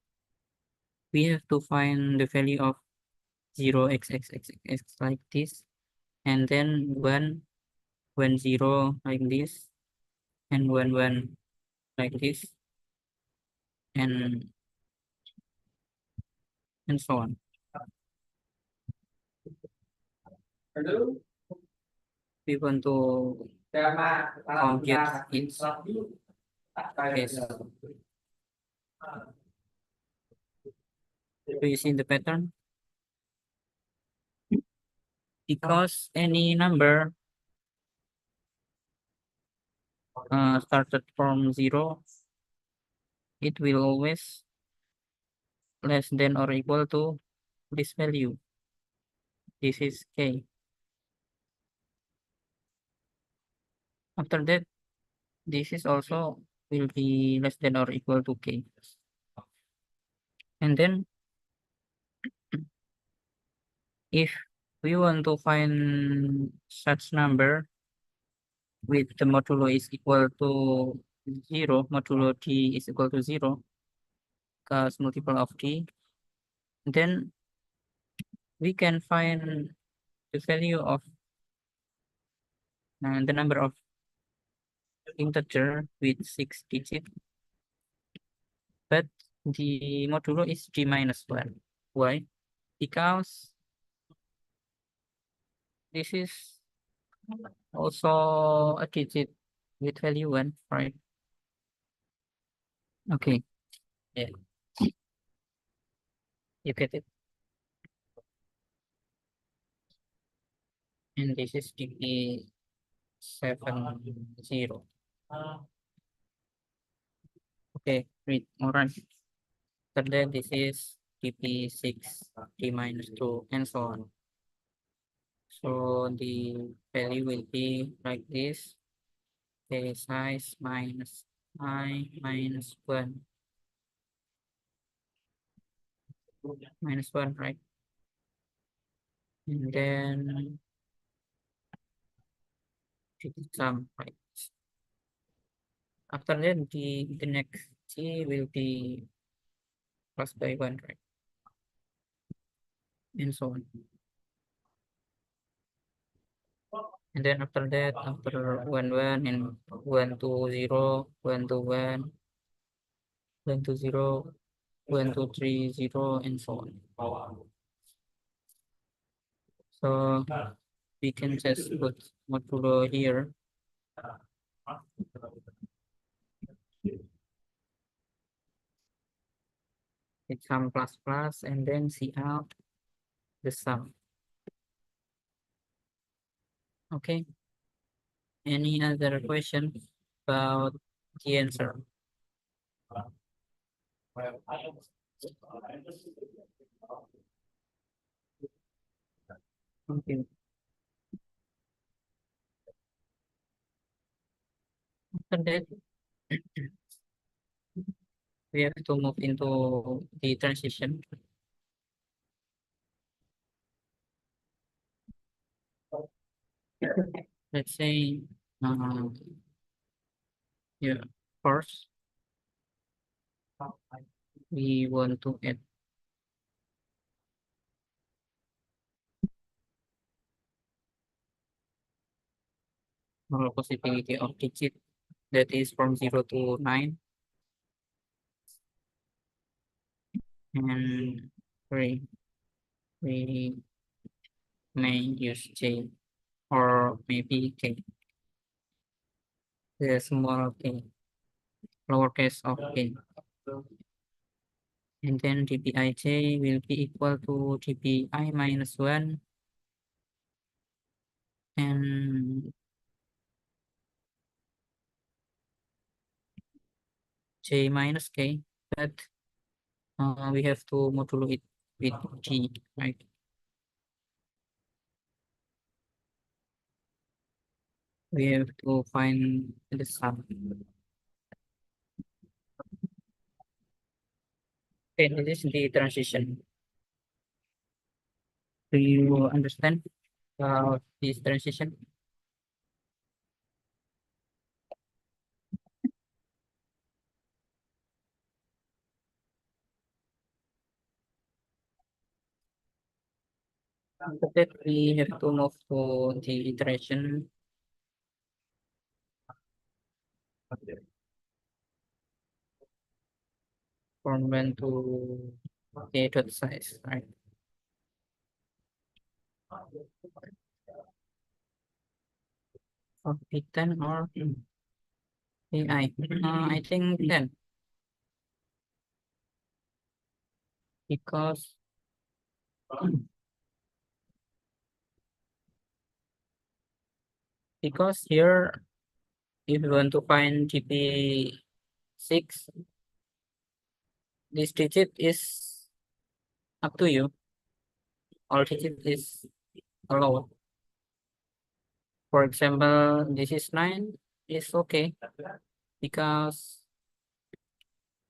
we have to find the value of 0 x like this, and then 1 0 like this, and 1 like this, and so on. We want to compute its case. Do you see the pattern? Because any number started from 0, it will always less than or equal to this value. This is k. After that, this is also will be less than or equal to k. And then if we want to find such number with the modulo is equal to 0, modulo t is equal to 0, because multiple of t, then we can find the value of the number of integer with 6 digits, but the modulo is g minus 1. Why? Because this is also a digit with value 1, right? Okay. Yeah. You get it? And this is DP 70. Okay, read. All right. So then this is DP 6, t minus 2, and so on. So the value will be like this. K size minus I minus 1. Minus 1, right? And then sum, right? After that, the next t will be plus by 1, right? And so on. And then after that, after 1, 1, and 1, 2, 0, 1, 2, 1, 1, 2, 0, 1, 2, 3, 0, and so on. So we can just put modulo here. It's sum plus plus, and then see out the sum. Okay. Any other question about the answer? Okay. After that, we have to move into the transition. Let's say, yeah, first we want to add moral possibility of digit that is from 0 to 9, and we may use j or maybe k, the small k, lowercase of k. And then dpij will be equal to dpi minus 1 and j minus k, but we have to modulo it with g, right? We have to find the sum. Okay, this is the transition. Do you understand this transition? After that, we have to move to the iteration from when to a dot size, right? Of P10 or AI. I think 10 because here if you want to find GP6, this digit is up to you. All digit is allowed. For example, this is 9 is okay because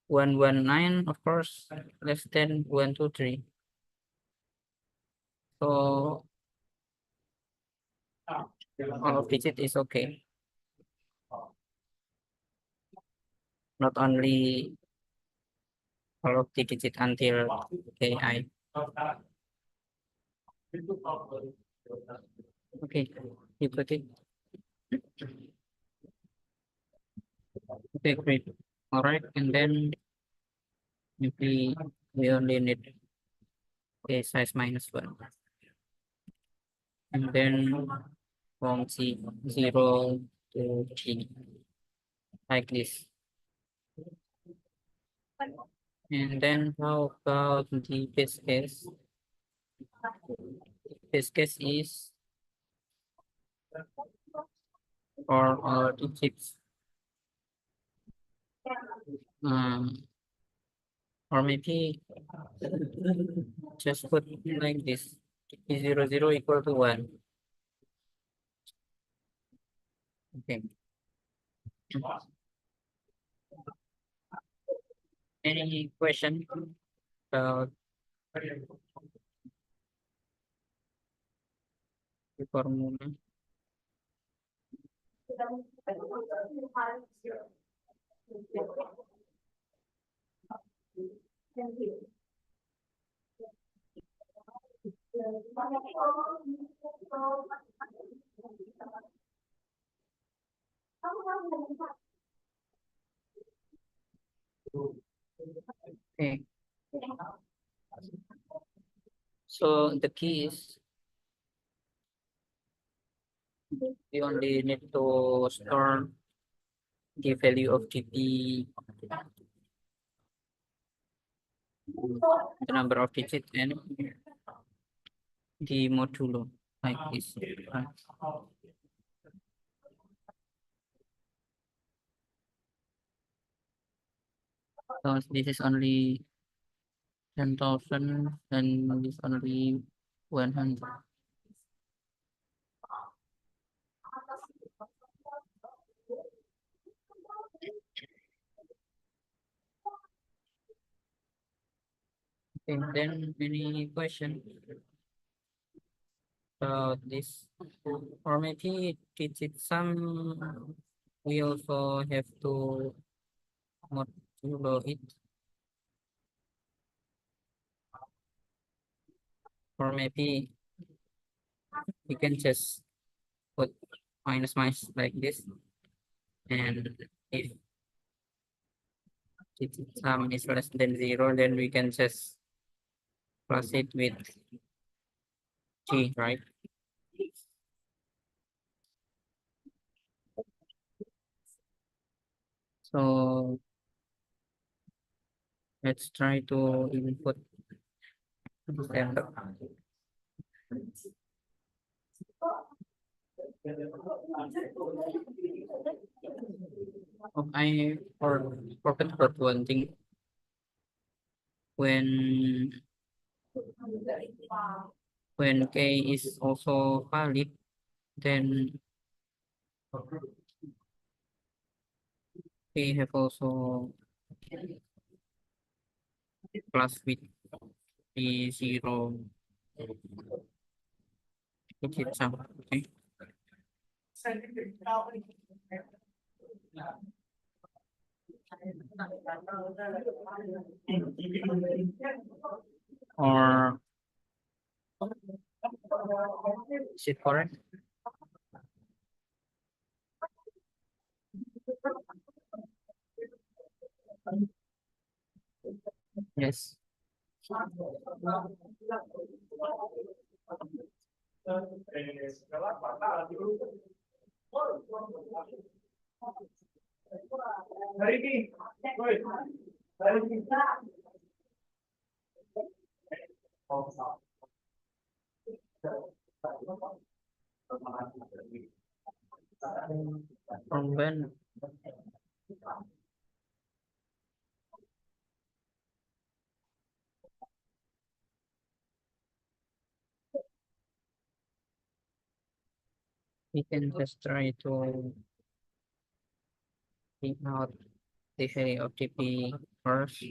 119 of course less than 123. So all of digit is okay. Not only all of the digit until KI. Okay, you got it. Okay, great. All right, and then maybe we only need a size minus 1. And then from 0 to T, like this. And then how about the base case? Base case is for all digits. Or maybe just put like this. 0, 0 equal to 1. Okay. Any question about the formula? Okay. So the key is we only need to store the value of GP, the number of digits, and the modulo like this. Right? So this is only 10,000 and this only 100. Okay, then any question about this? Or maybe digit sum, we also have to modulo it. Or maybe we can just put minus minus like this. And if digit sum is less than 0, then we can just plus it with G, right? So Let's try to input standard. Oh, I forgot about one thing. When k is also valid, then we have also plus with the zero digit sum. Okay. Or is it correct? Yes. From when? We can just try to take out the OTP first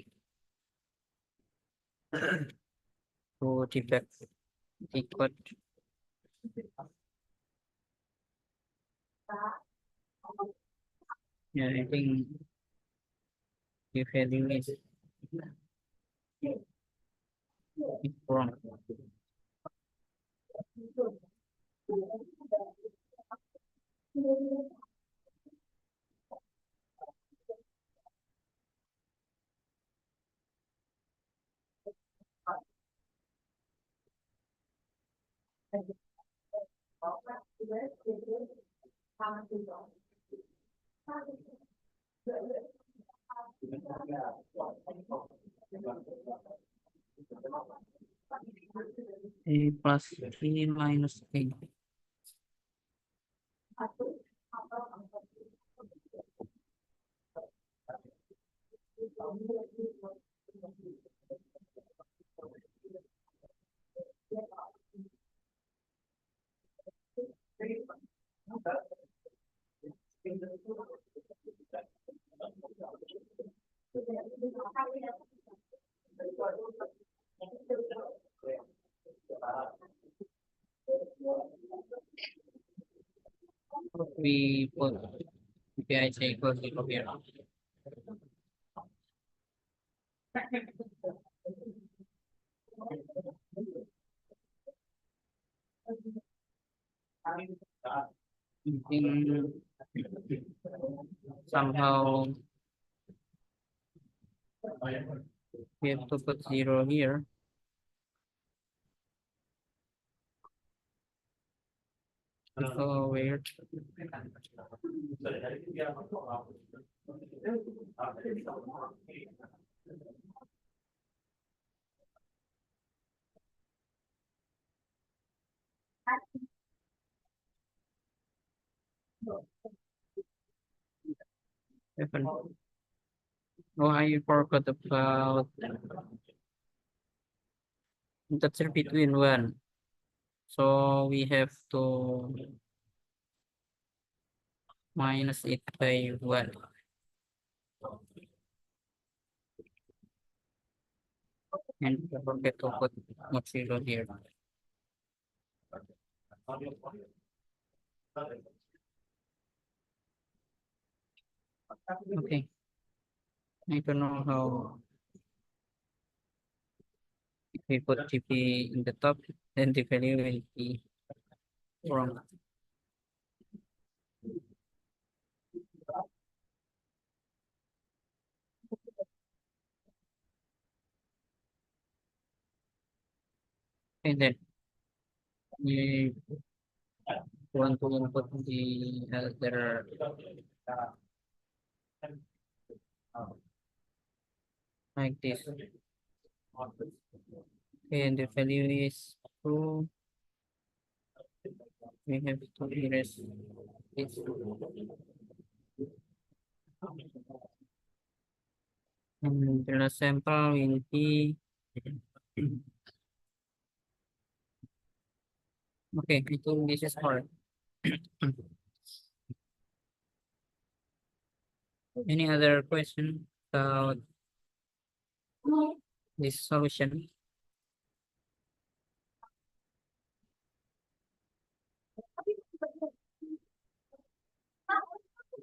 to debug the code. Yeah, I think the value is wrong. A plus B minus A. We put PIC equals 0 here. I think somehow we have to put 0 here. It's so weird. Happen. Oh, I forgot about that's between one. So we have to minus it by 1. And don't forget to put not 0 here. Okay. I don't know how if we put TP in the top, then the value will be wrong. And then we want to input the other like this. Okay, and the value is true. We have to erase this. And the last sample will be okay. I think this is correct. Any other question about this solution?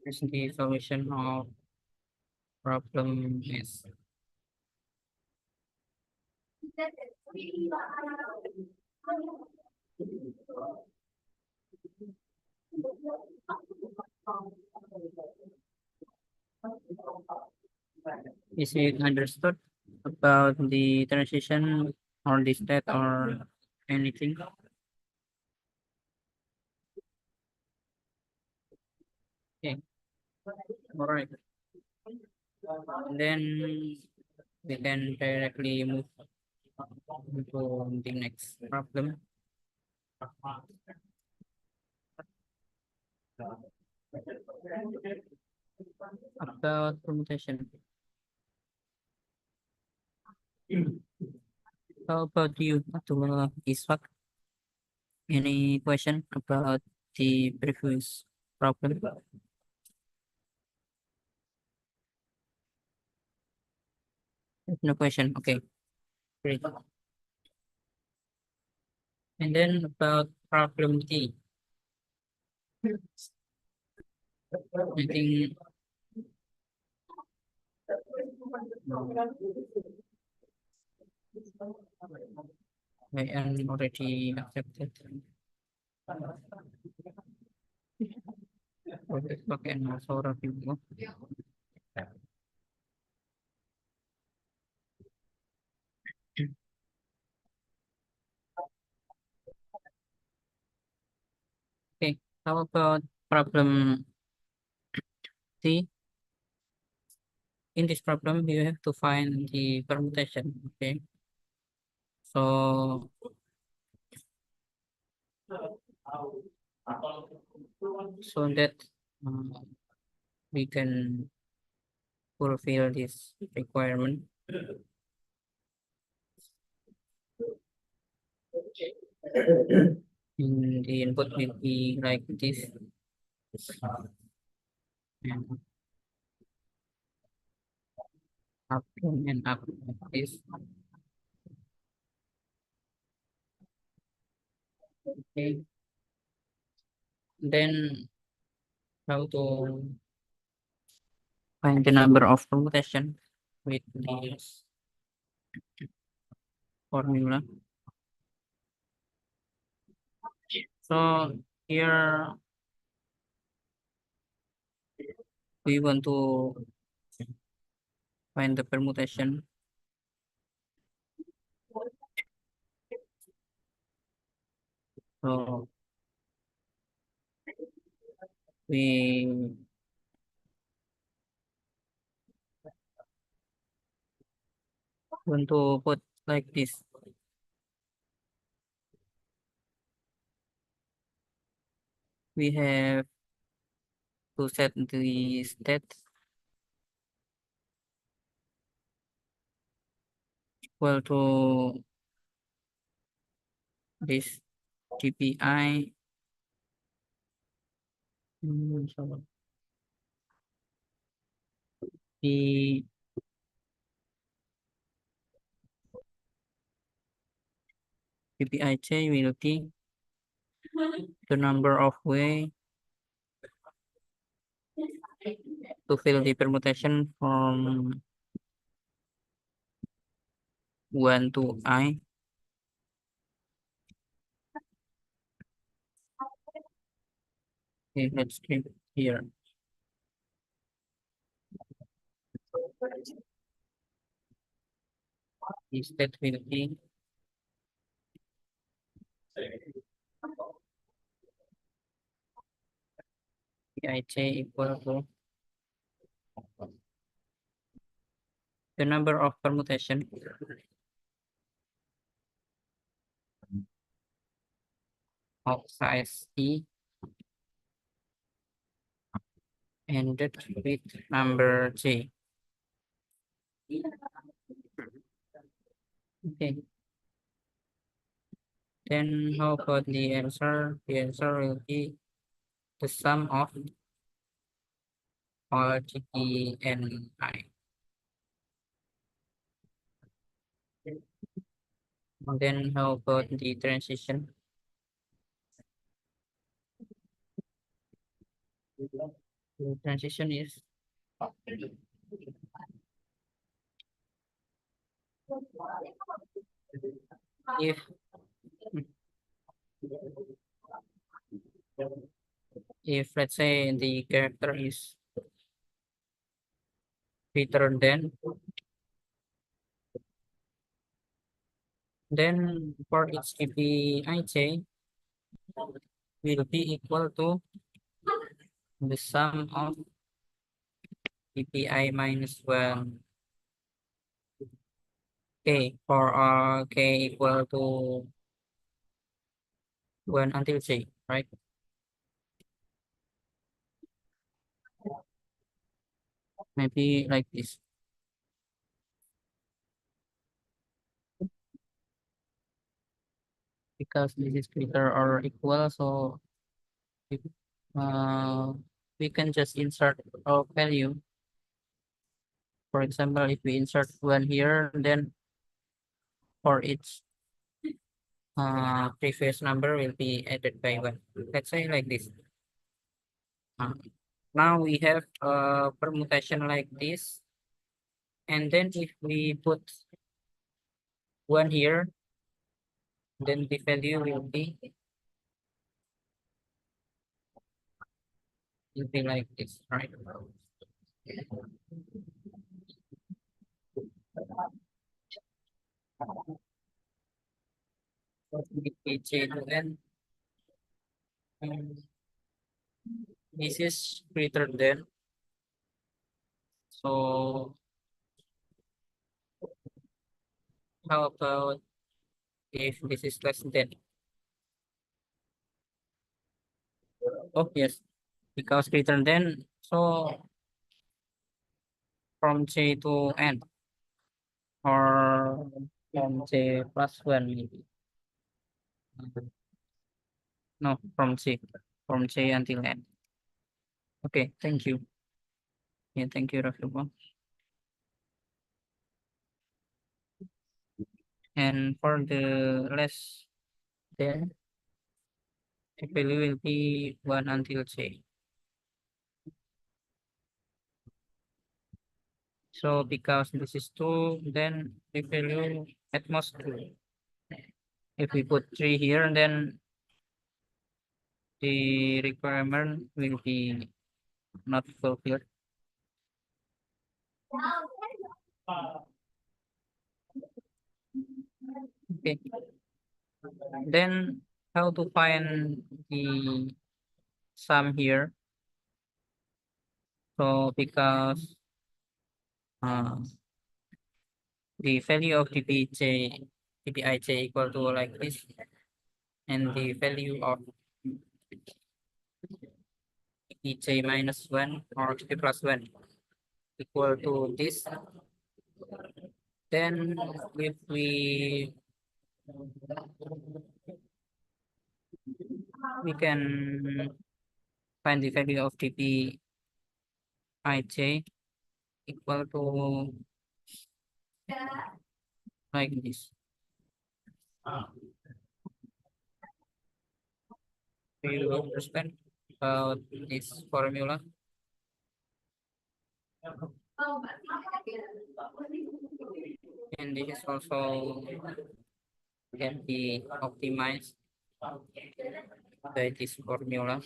This is the solution of problem is it understood about the transition or the state or anything? Okay, all right. Then we can directly move to the next problem. About permutation. How about you, Abdullah Isfak? Any question about the previous problem? No question. Okay, great. And then about problem D. I think I am already accepted. Okay, okay, and also review. Okay, how about problem C? In this problem, you have to find the permutation. Okay, so that we can fulfill this requirement. And the input will be like this. And up and up like this. Okay. Then how to find the number of permutation with this formula. So here we want to find the permutation. So we want to put like this. We have to set the state equal to this GPI. So the GPIJ will be the number of way to fill the permutation from 1 to I. Okay, let's keep here. The state will be GPIJ equal to the number of permutation of size E ended with number J. Okay. Then how about the answer? The answer will be the sum of all G and I. And then how about the transition? The transition is if let's say the character is greater than, then for each PPIJ will be equal to the sum of PPI minus 1 K for K equal to 1 until J, right? Maybe like this. Because this is greater or equal, so if, we can just insert a value. For example, if we insert 1 here, then for each previous number will be added by 1. Let's say like this. Now we have a permutation like this, and then if we put 1 here, then the value will be like this, right? So if to n, this is greater than, so how about if this is less than? Oh yes, because greater than, so from J to N, or from J plus 1 maybe. No, from J until N. Okay, thank you. Yeah, thank you, Rafiq. And for the less than, the value will be 1 until J. So because this is 2, then the value at most 2. If we put 3 here, then the requirement will be not fulfilled. Okay. Then how to find the sum here? So because the value of PPIJ equal to like this, and the value of PPJ minus 1 or PP plus 1 equal to this, then if we can find the value of PPIJ equal to like this. Do you understand about this formula? And this is also can be optimized by this formula.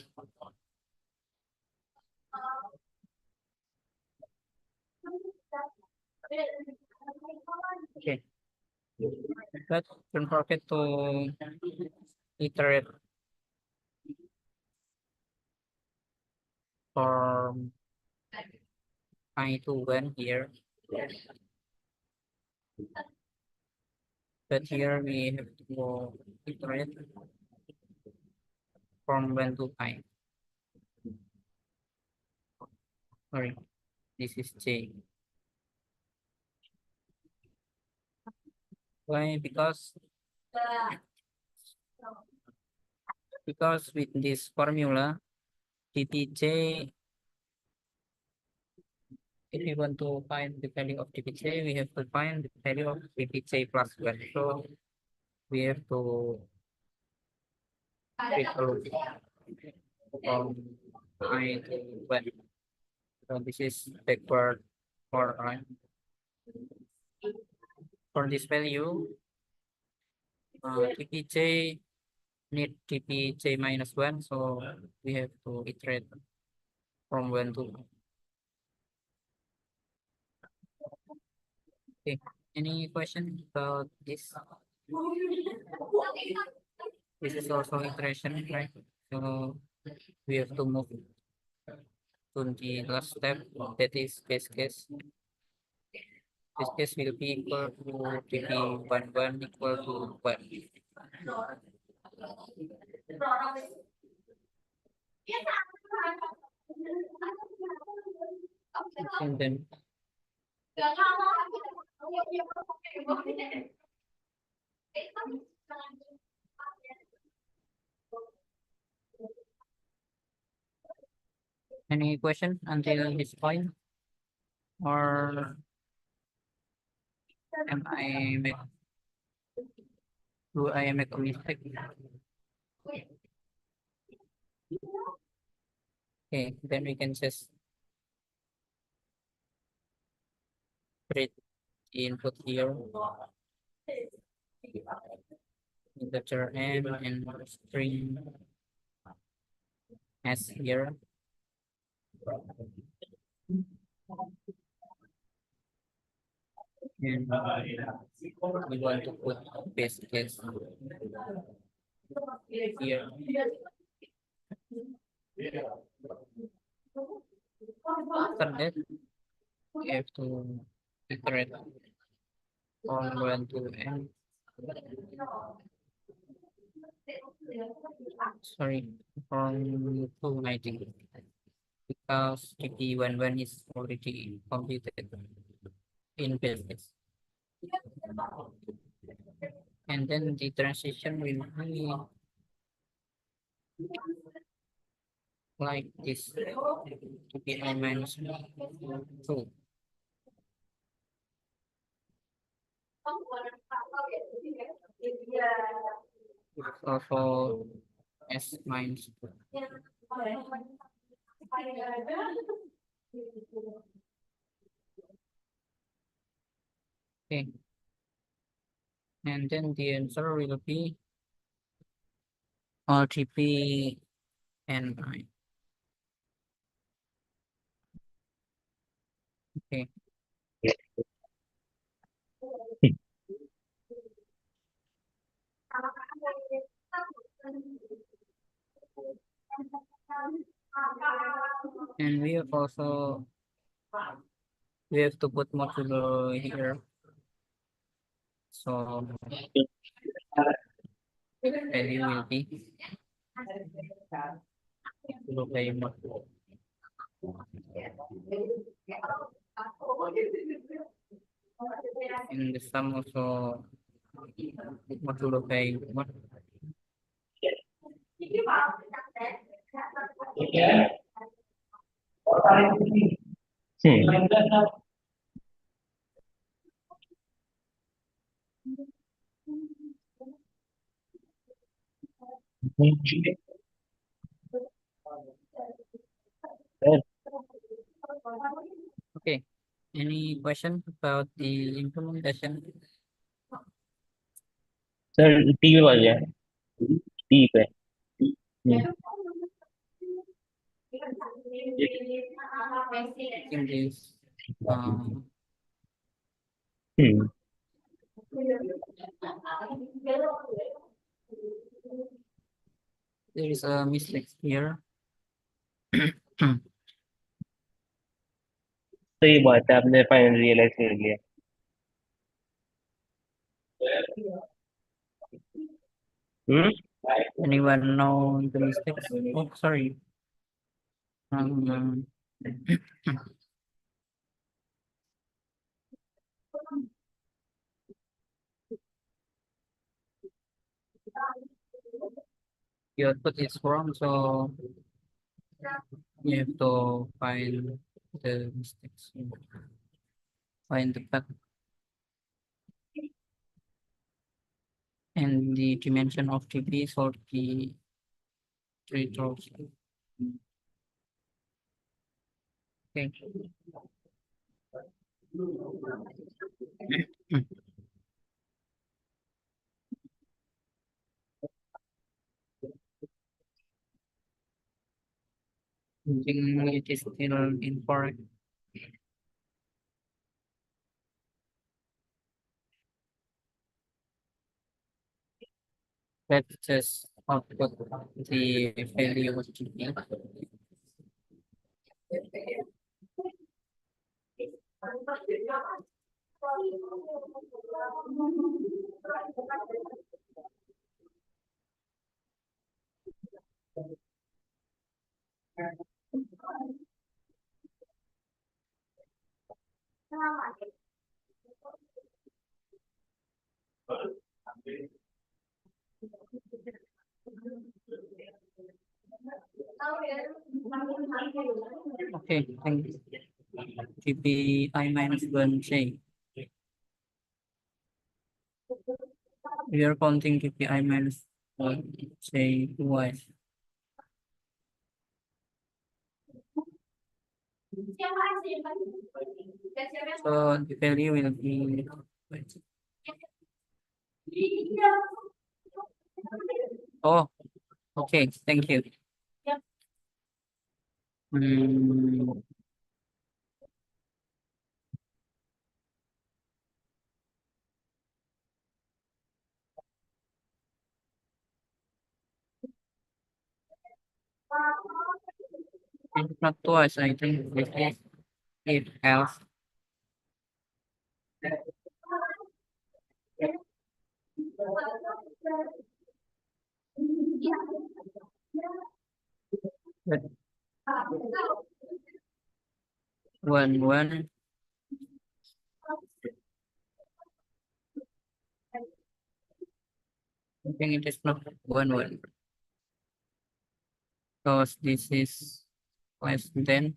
Okay, but don't forget to iterate from I to 1 here. But here we have to go iterate from 1 to 5. Sorry, this is J. Why? Because with this formula, dpj, if we want to find the value of dpj, we have to find the value of dpj plus 1. So we have to take a look from I to 1. So this is backward for I. For this value, dpj need dpj minus 1, so we have to iterate from 1 to 1. Okay, any question about this? This is also iteration, right? So we have to move to the last step, that is base case. Base case will be equal to dp11 equal to 1. And then any question until this point? Or am I make do I make a mistake? Okay, then we can just create the input here. Integer m and string s here. And we want to put base case here. After that, we have to iterate from 1 to n. Sorry, from 2, I think, because dp11 is already computed in base case. And then the transition will be like this, dpi minus 2. It's also s minus 2. Okay. And then the answer will be RTP and I. Okay. And we have also have to put modulo here. So value will be modulo by modulo. And the sum also modulo by modulo. Okay. Any question about the implementation? Sir T पे बाजू है T पे In this there is a mistake here. सही बात है आपने final realise कर लिया Hmm? Anyone know the mistakes? Oh, sorry. Um, your output is wrong, so you have to find the mistakes. Find the bug and the dimension of TP for the three rows. Okay. I think it is still incorrect. Let's just output the value of TP. Okay, thank you. TP I minus 1J. We are counting TP I minus 1J twice. So the value will be oh, okay, thank you. Mm, it's not twice, I think this is if else. But one, I think it is not one, because this is less than.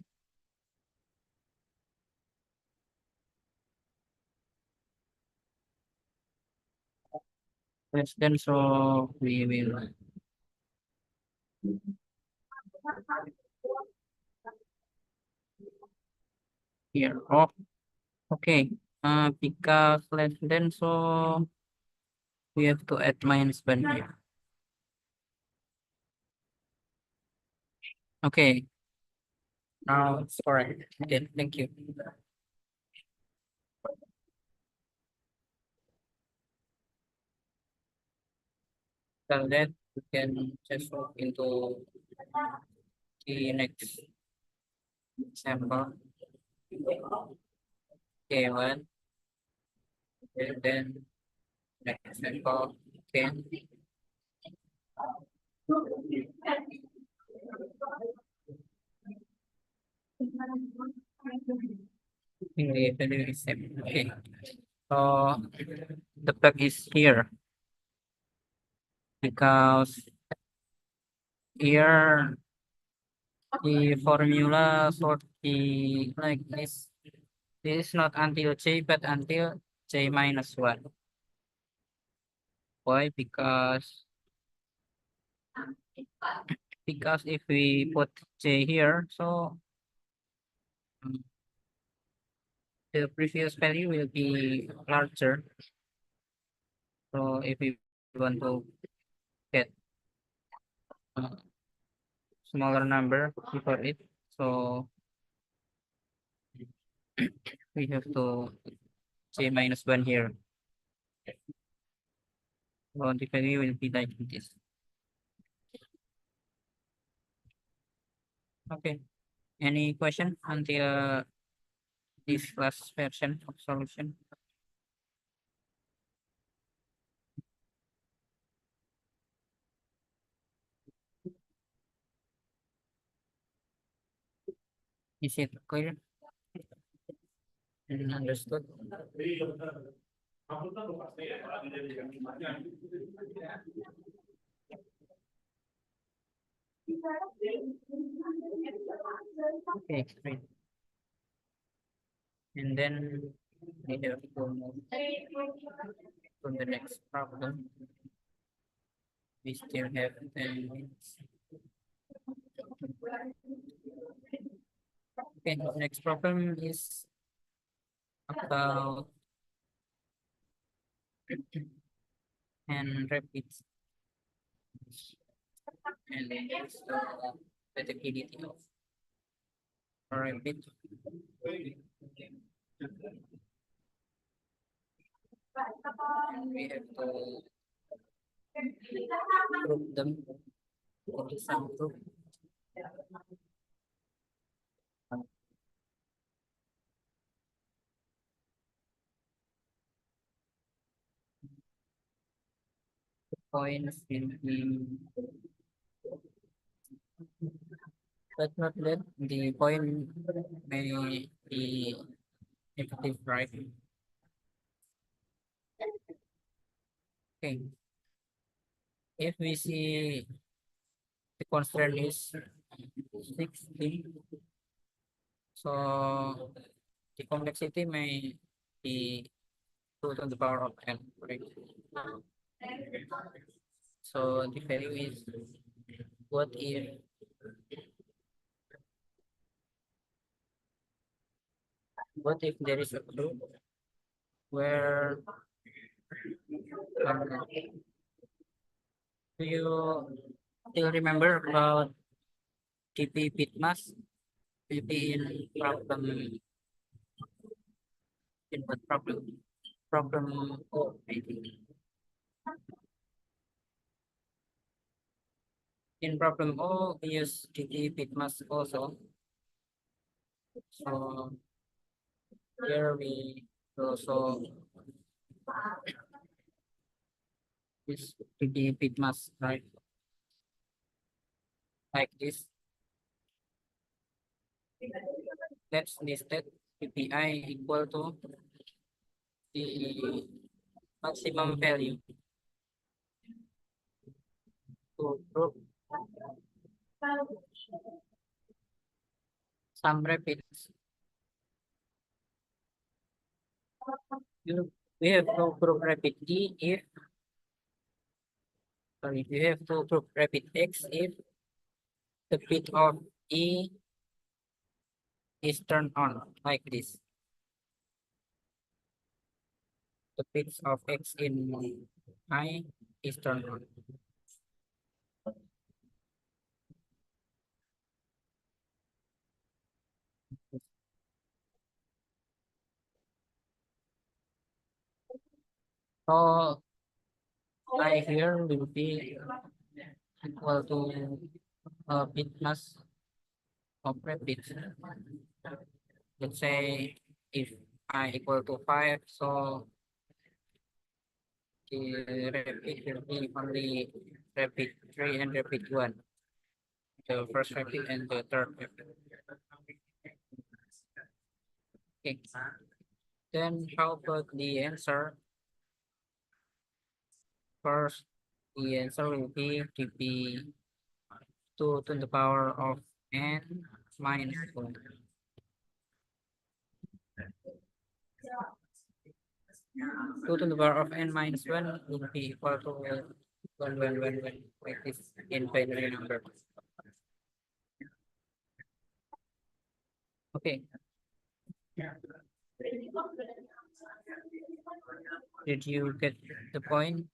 Less than, so we will here. Oh, okay. Because less than, so we have to add minus one here. Okay. Now it's correct. Okay, thank you. So that we can just move into the next example. Okay, one, and then next example. Okay. In the value is same. Okay. So the bug is here because here the formula for the like this is not until j but until j minus 1. Why? Because if we put j here, so mm, the previous value will be larger. So if we want to get a smaller number before it, so we have to j minus 1 here. So the value will be like this. Okay. Any question until this last version of solution? Is it clear and understood? Okay, great. And then we have to move to the next problem. We still have 10 minutes. Okay, next problem is about and repeats and it's the activity of repeat. And we have to group them into some group. Points will be, but not that the point may be negative, right? Okay. If we see the constraint is 60, so the complexity may be 2 to the power of n, right? So the value is what if there is a group where do you still remember about TP Pitmas? TP in what problem O, I think. In problem O, we use TP Pitmas also. So here we also use TP Pitmas, right? Like this. That's listed PPI equal to the maximum value to group some repeats. We have to group repeat E if, sorry, we have to group repeat X if the bit of E is turned on like this. The bits of X in I is turned on. So I here will be equal to bit plus of repeats. Let's say if I equal to 5, so the repeat will be only repeat 3 and repeat 1. The first repeat and the third repeat. Okay. Then how about the answer? First, the answer will be to be 2 to the power of n minus 1. 2 to the power of n minus 1 will be equal to 1 like this in binary number. Okay. Did you get the point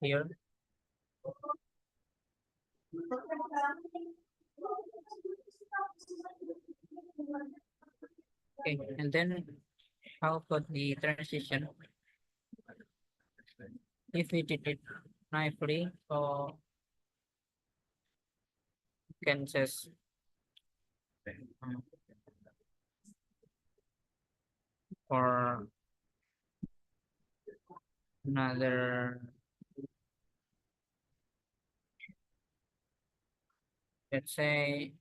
here? Okay, and then how about the transition? If we did it nicely, so you can just for another let's say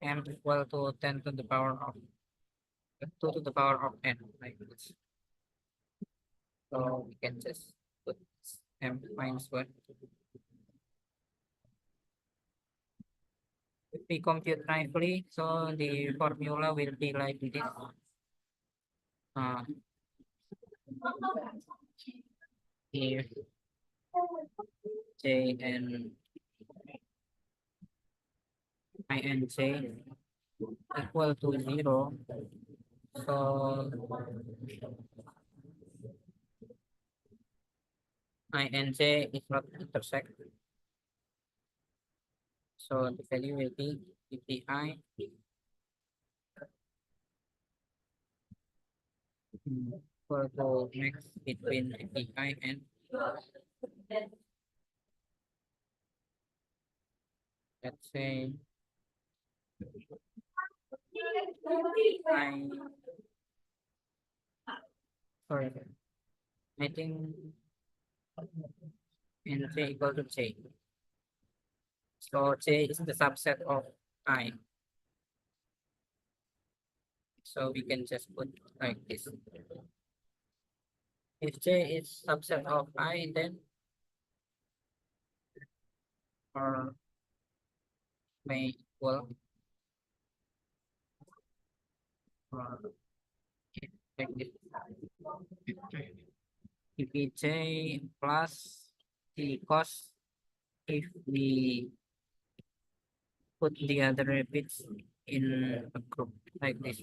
m equal to 10 to the power of 2 to the power of n, like this. So we can just put m minus 1. If we compute nicely, so the formula will be like this. If j and I and j equal to 0, so I and j is not intersect. So the value will be if the I equal to max between the I and let's say I sorry, I think and j equal to j. So j is the subset of I. So we can just put like this. If j is subset of I, then or may equal or like this. If we j plus the cos, if we put the other repeats in a group like this.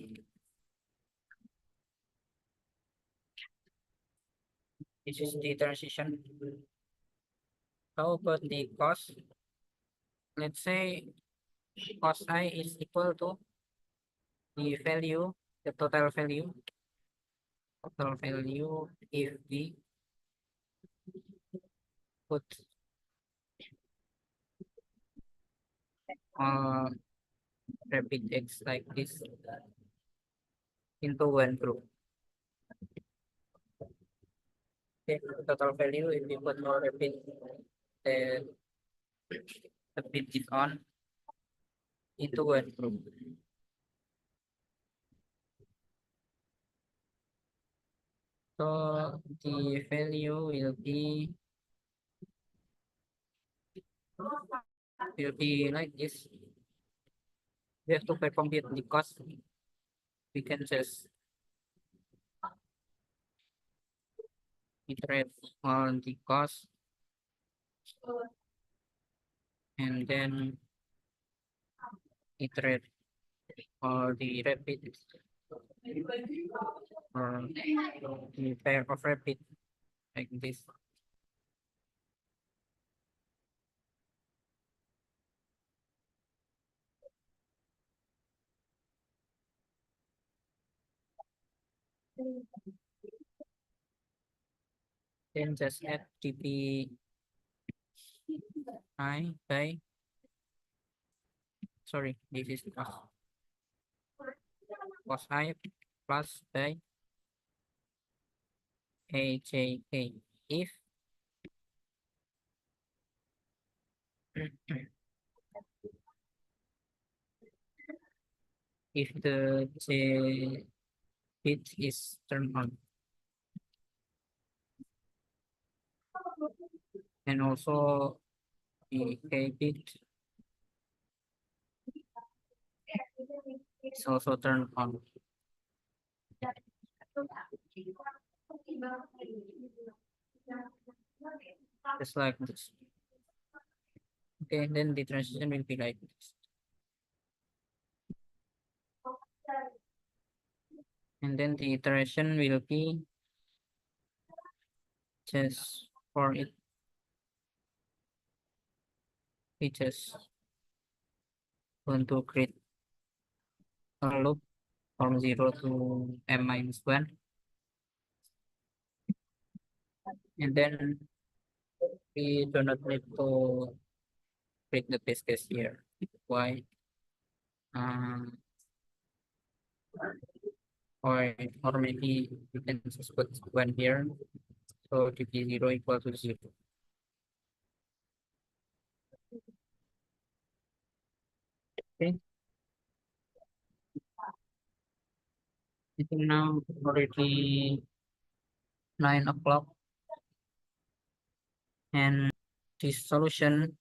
This is the transition. How about the cos? Let's say cos I is equal to the value, the total value if we put repeat x like this into one group. Okay, total value if we put more repeat, the bit is on into one group. So the value will be like this. We have to compute the cost. We can just iterate on the cost and then iterate on the repeat or the pair of repeat like this. Then just add dp I by sorry, this is cos I plus by ajk if if the j bit is turned on and also the k bit is also turned on. Just like this. Okay, then the transition will be like this. And then the iteration will be just for it. We just want to create a loop from 0 to m minus 1. And then we do not need to create the test case here. Why? Or maybe we can just put 1 here. So dp 0 equal to 0. Okay, I think now already 9 o'clock, and this solution,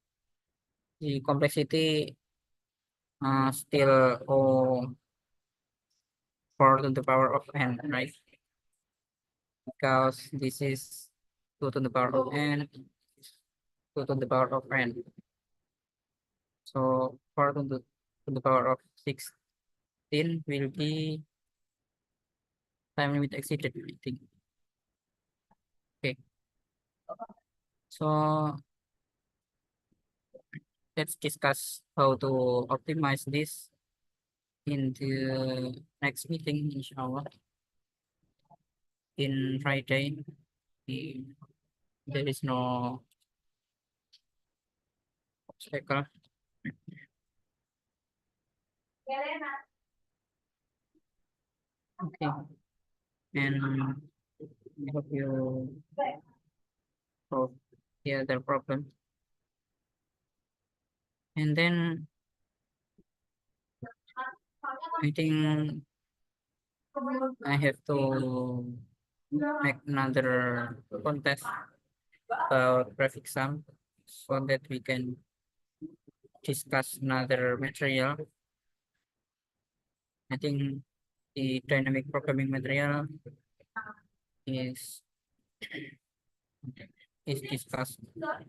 the complexity still 4 to the power of n, right? Because this is 2 to the power of n, 2 to the power of n. So 4 to the power of 16 will be time limit exceeded, I think. Okay, so let's discuss how to optimize this in the next meeting, inshallah. In Friday, the- there is no obstacle. Okay, and I hope you solve the other problem. And then I think I have to make another contest about graphic sum so that we can discuss another material. I think the dynamic programming material is discussed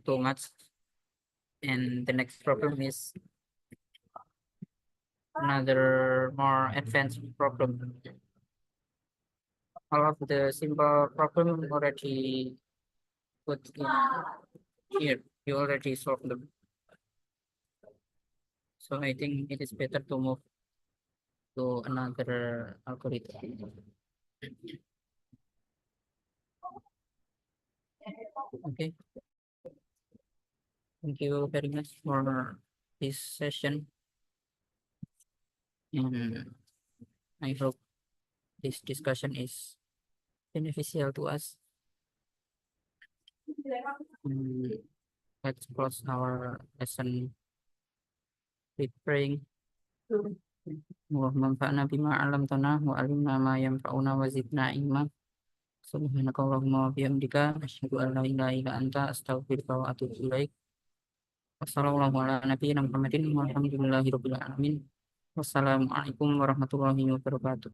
too much, and the next problem is another more advanced problem. All of the simple problem already put in here. You already solved them. So I think it is better to move to another algorithm. Okay. Thank you very much for this session. And I hope this discussion is beneficial to us. Let's close our lesson with praying. Allahumma anfa'na bima 'allamtana wa 'allimna ma yanfa'una wa zidna ilma. Subhanaka Allahumma wa bihamdika asyhadu an la ilaha illa anta astaghfiruka wa atubu ilaik. Wassalamualaikum warahmatullahi wabarakatuh.